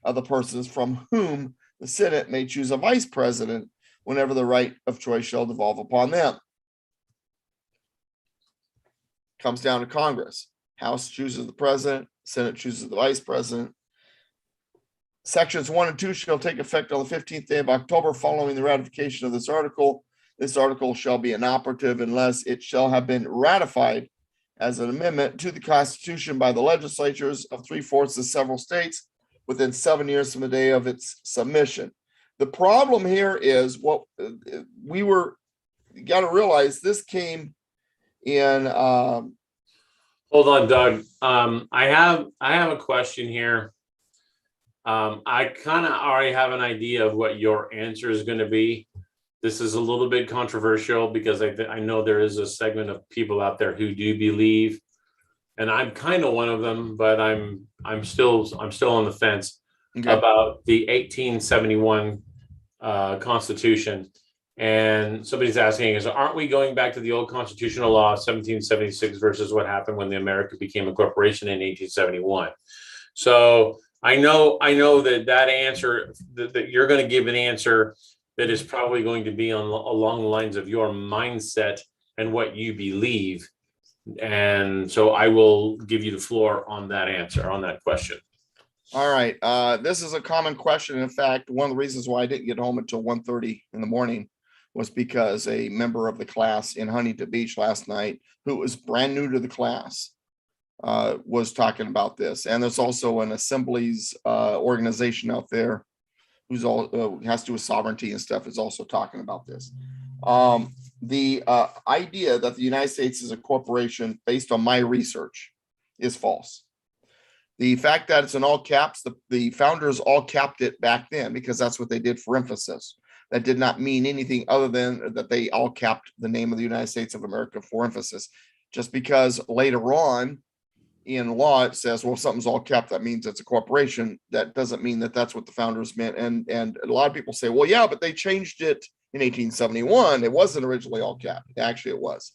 of the persons from whom the Senate may choose a vice president whenever the right of choice shall devolve upon them. Comes down to Congress. House chooses the president, Senate chooses the vice president. Sections 1 and 2 shall take effect on the 15th day of October following the ratification of this article. This article shall be inoperative unless it shall have been ratified as an amendment to the Constitution by the legislatures of 3/4 of several states within 7 years from the day of its submission. The problem here is what you got to realize this came in. Hold on, Doug. I have a question here. I kind of already have an idea of what your answer is going to be. This is a little bit controversial because I know there is a segment of people out there who do believe, and I'm kind of one of them, but I'm still on the fence about the 1871 Constitution. And somebody's asking, aren't we going back to the old constitutional law of 1776 versus what happened when the America became a corporation in 1871? So I know that answer that you're going to give an answer that is probably going to be along the lines of your mindset and what you believe. And so I will give you the floor on that answer, on that question. All right. This is a common question. In fact, one of the reasons why I didn't get home until 1:30 in the morning was because a member of the class in Huntington Beach last night, who was brand new to the class, was talking about this. And there's also an assemblies organization out there who's all has to do with sovereignty and stuff, is also talking about this. The idea that the United States is a corporation, based on my research, is false. The fact that it's in all caps, the founders all capped it back then because that's what they did for emphasis. That did not mean anything other than that they all capped the name of the United States of America for emphasis. Just because later on in law it says, well, if something's all capped, that means it's a corporation. That doesn't mean that that's what the founders meant. And a lot of people say, well, yeah, but they changed it in 1871. It wasn't originally all capped. Actually, it was.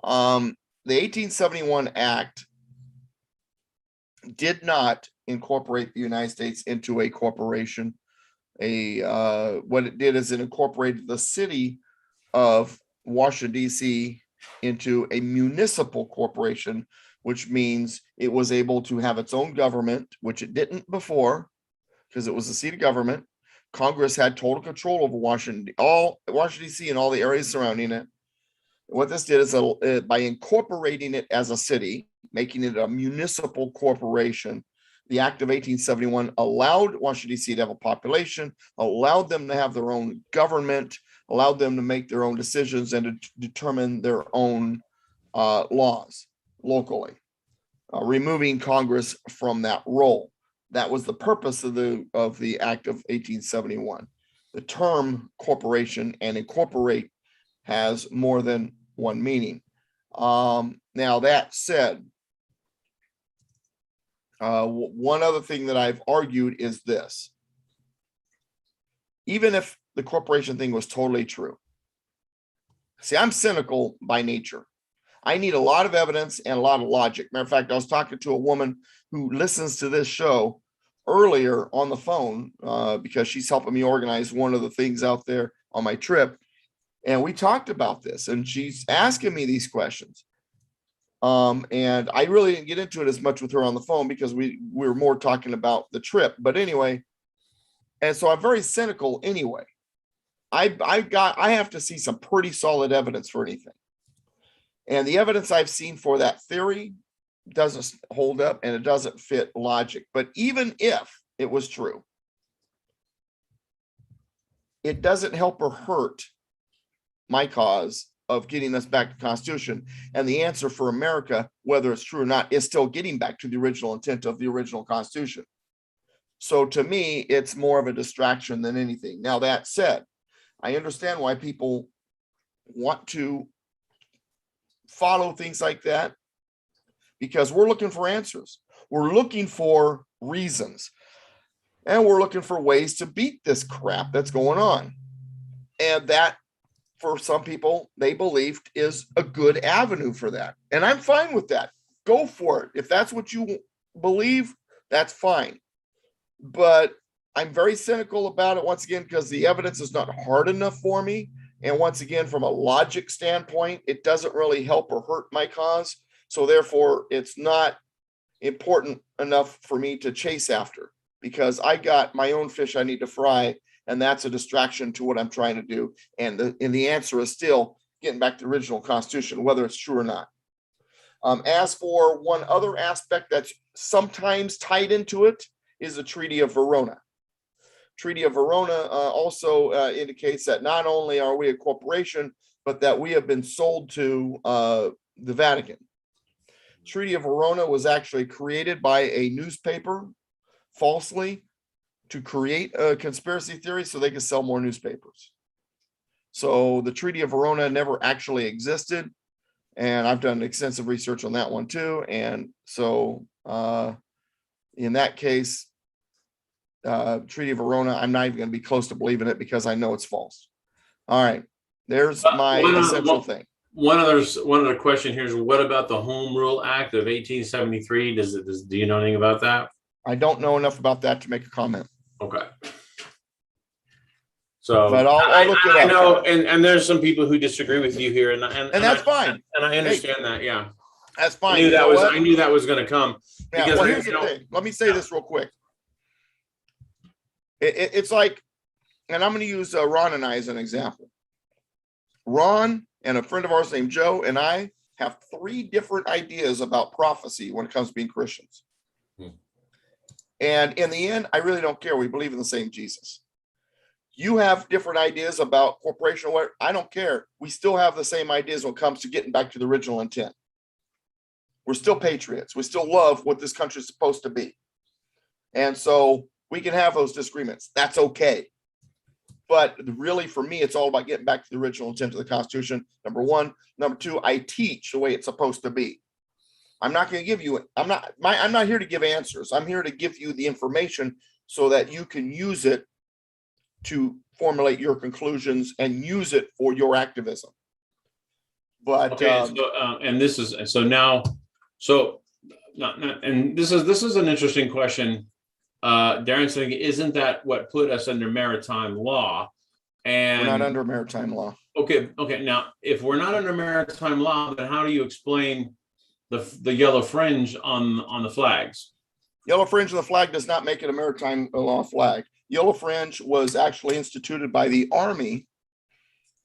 The 1871 Act did not incorporate the United States into a corporation. What it did is it incorporated the city of Washington, D.C. into a municipal corporation, which means it was able to have its own government, which it didn't before, because it was a seat of government. Congress had total control over Washington, D.C. and all the areas surrounding it. What this did is by incorporating it as a city, making it a municipal corporation, the Act of 1871 allowed Washington, D.C. to have a population, allowed them to have their own government, allowed them to make their own decisions and to determine their own laws locally, removing Congress from that role. That was the purpose of the Act of 1871. The term corporation and incorporate has more than one meaning. Now, that said, one other thing that I've argued is this. Even if the corporation thing was totally true, see, I'm cynical by nature. I need a lot of evidence and a lot of logic. Matter of fact, I was talking to a woman who listens to this show earlier on the phone because she's helping me organize one of the things out there on my trip. And we talked about this, and she's asking me these questions. And I really didn't get into it as much with her on the phone because we were more talking about the trip. But anyway, and so I'm very cynical anyway. I have to see some pretty solid evidence for anything. And the evidence I've seen for that theory doesn't hold up and it doesn't fit logic. But even if it was true, it doesn't help or hurt my cause of getting us back to the Constitution. And the answer for America, whether it's true or not, is still getting back to the original intent of the original Constitution. So to me, it's more of a distraction than anything. Now, that said, I understand why people want to follow things like that because we're looking for answers. We're looking for reasons. And we're looking for ways to beat this crap that's going on. And that, for some people, they believed is a good avenue for that. And I'm fine with that. Go for it. If that's what you believe, that's fine. But I'm very cynical about it, once again, because the evidence is not hard enough for me. And once again, from a logic standpoint, it doesn't really help or hurt my cause. So therefore, it's not important enough for me to chase after, because I got my own fish I need to fry, and that's a distraction to what I'm trying to do. And the answer is still getting back to the original Constitution, whether it's true or not. As for one other aspect that's sometimes tied into it is the Treaty of Verona. Treaty of Verona also indicates that not only are we a corporation, but that we have been sold to the Vatican. Treaty of Verona was actually created by a newspaper falsely to create a conspiracy theory so they could sell more newspapers. So the Treaty of Verona never actually existed. And I've done extensive research on that one too. And so in that case, Treaty of Verona, I'm not even going to be close to believing it because I know it's false. All right. There's my essential thing. One other question here is, what about the Home Rule Act of 1873? Do you know anything about that? I don't know enough about that to make a comment. Okay. So, but I'll look it up. I know, and there's some people who disagree with you here, and that's fine. And I understand that. Yeah, that's fine. I knew that was going to come. Yeah. Well, here's the thing. Let me say this real quick. It's like, and I'm going to use Ron and I as an example. Ron and a friend of ours named Joe and I have 3 different ideas about prophecy when it comes to being Christians. And in the end, I really don't care. We believe in the same Jesus. You have different ideas about corporation or what. I don't care. We still have the same ideas when it comes to getting back to the original intent. We're still patriots. We still love what this country is supposed to be. And so we can have those disagreements. That's okay. But really, for me, it's all about getting back to the original intent of the Constitution. Number 1. Number 2, I teach the way it's supposed to be. I'm not going to give you, I'm not here to give answers. I'm here to give you the information so that you can use it to formulate your conclusions and use it for your activism. But okay, and this is this is an interesting question. Darren's saying, isn't that what put us under maritime law? And we're not under maritime law. Okay. Now, if we're not under maritime law, then how do you explain the yellow fringe on the flags? Yellow fringe on the flag does not make it a maritime law flag. Yellow fringe was actually instituted by the Army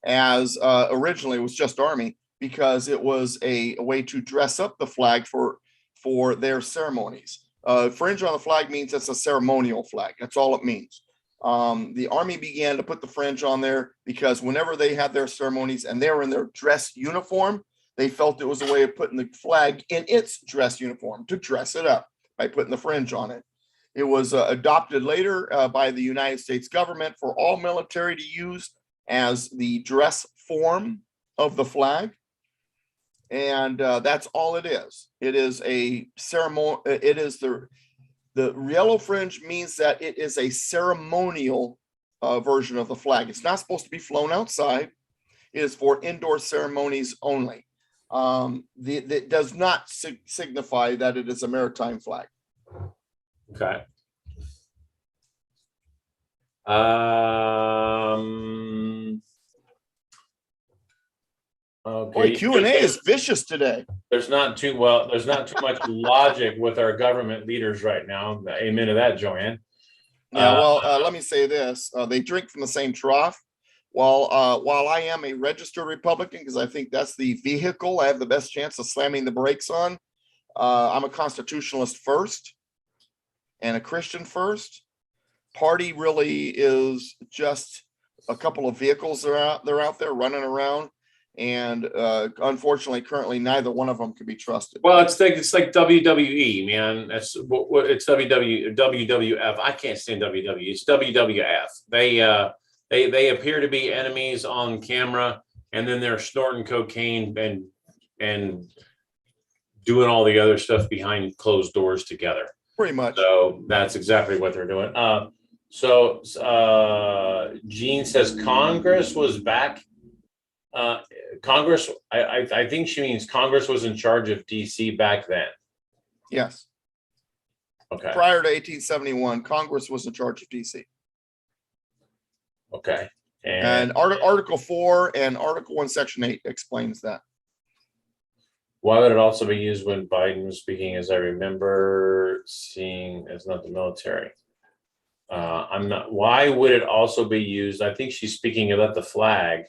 as originally it was just Army, because it was a way to dress up the flag for their ceremonies. Fringe on the flag means it's a ceremonial flag. That's all it means. The Army began to put the fringe on there because whenever they had their ceremonies and they were in their dress uniform, they felt it was a way of putting the flag in its dress uniform, to dress it up by putting the fringe on it. It was adopted later by the United States government for all military to use as the dress form of the flag. And that's all it is. It is a ceremony. It is the yellow fringe means that it is a ceremonial version of the flag. It's not supposed to be flown outside. It is for indoor ceremonies only. It does not signify that it is a maritime flag. Okay. Okay. Boy, Q&A is vicious today. There's not too much logic with our government leaders right now. Amen to that, Joanne. Yeah, well, let me say this. They drink from the same trough. While I am a registered Republican, because I think that's the vehicle I have the best chance of slamming the brakes on, I'm a constitutionalist first and a Christian first. Party really is just a couple of vehicles they're out there running around. And unfortunately, currently, neither one of them can be trusted. Well, it's like WWE, man. That's what it's WWF. I can't stand WWE. It's WWF. They appear to be enemies on camera, and then they're snorting cocaine and doing all the other stuff behind closed doors together. Pretty much. So that's exactly what they're doing. Jean says Congress was back. Congress, I think she means Congress was in charge of DC back then. Yes. Okay. Prior to 1871, Congress was in charge of DC. Okay. And Article 4 and Article 1, Section 8 explains that. Why would it also be used when Biden was speaking, as I remember seeing as not the military? Why would it also be used? I think she's speaking about the flag.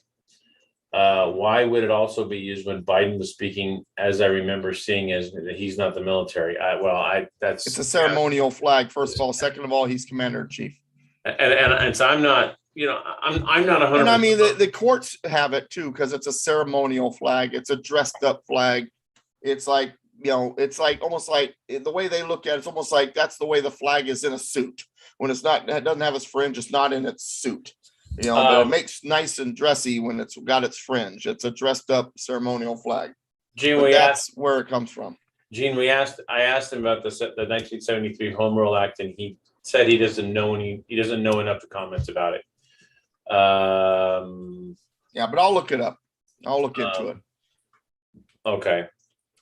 Why would it also be used when Biden was speaking, as I remember seeing as he's not the military? It's a ceremonial flag, first of all. Second of all, he's commander in chief. And so I'm not, I'm not 100%. And I mean, the courts have it too, because it's a ceremonial flag. It's a dressed up flag. It's like, it's like almost like the way they look at it, it's almost like that's the way the flag is in a suit. When it doesn't have its fringe, it's not in its suit. But it makes nice and dressy when it's got its fringe. It's a dressed up ceremonial flag. Gene, that's where it comes from. Gene, I asked him about the 1973 Home Rule Act, and he said he doesn't know enough to comment about it. Yeah, but I'll look it up. I'll look into it. Okay.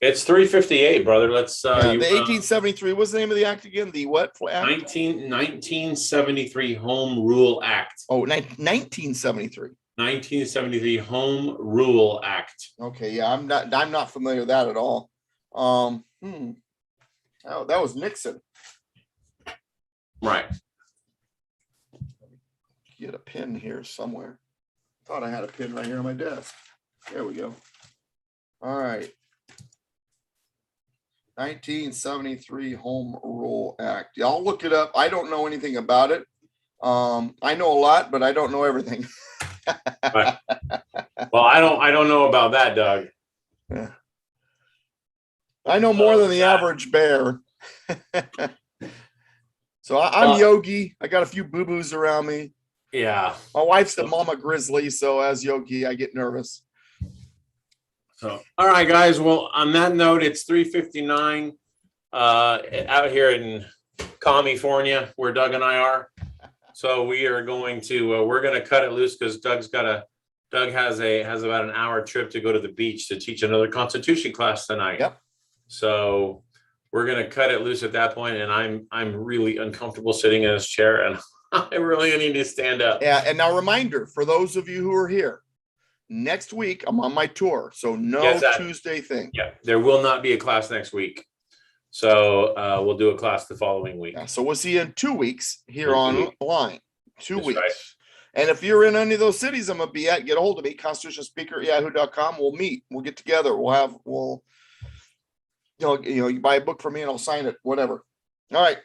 It's 3:58, brother. Let's the 1873. What's the name of the act again? The what act? 1973 Home Rule Act. Oh, 1973. 1973 Home Rule Act. Okay, yeah, I'm not familiar with that at all. Oh, that was Nixon. Right. Get a pin here somewhere. Thought I had a pin right here on my desk. There we go. All right. 1973 Home Rule Act. Y'all look it up. I don't know anything about it. I know a lot, but I don't know everything. Right. Well, I don't know about that, Doug. Yeah. I know more than the average bear. So I'm Yogi. I got a few boo-boos around me. Yeah. My wife's the mama grizzly, so as Yogi, I get nervous. So, all right, guys. Well, on that note, it's 3:59 out here in California, where Doug and I are. So we are going to we're going to cut it loose because Doug has about an hour trip to go to the beach to teach another Constitution class tonight. Yep. So we're going to cut it loose at that point, and I'm really uncomfortable sitting in this chair, and I really need to stand up. Yeah, and now reminder for those of you who are here. Next week, I'm on my tour, so Tuesday thing. Yeah, there will not be a class next week. So we'll do a class the following week. Yeah, so we'll see you in 2 weeks here online. 2 weeks. Right. And if you're in any of those cities I'm going to be at, get a hold of me, constitutionspeaker@yahoo.com. We'll meet. We'll get together. You buy a book from me and I'll sign it, whatever. All right.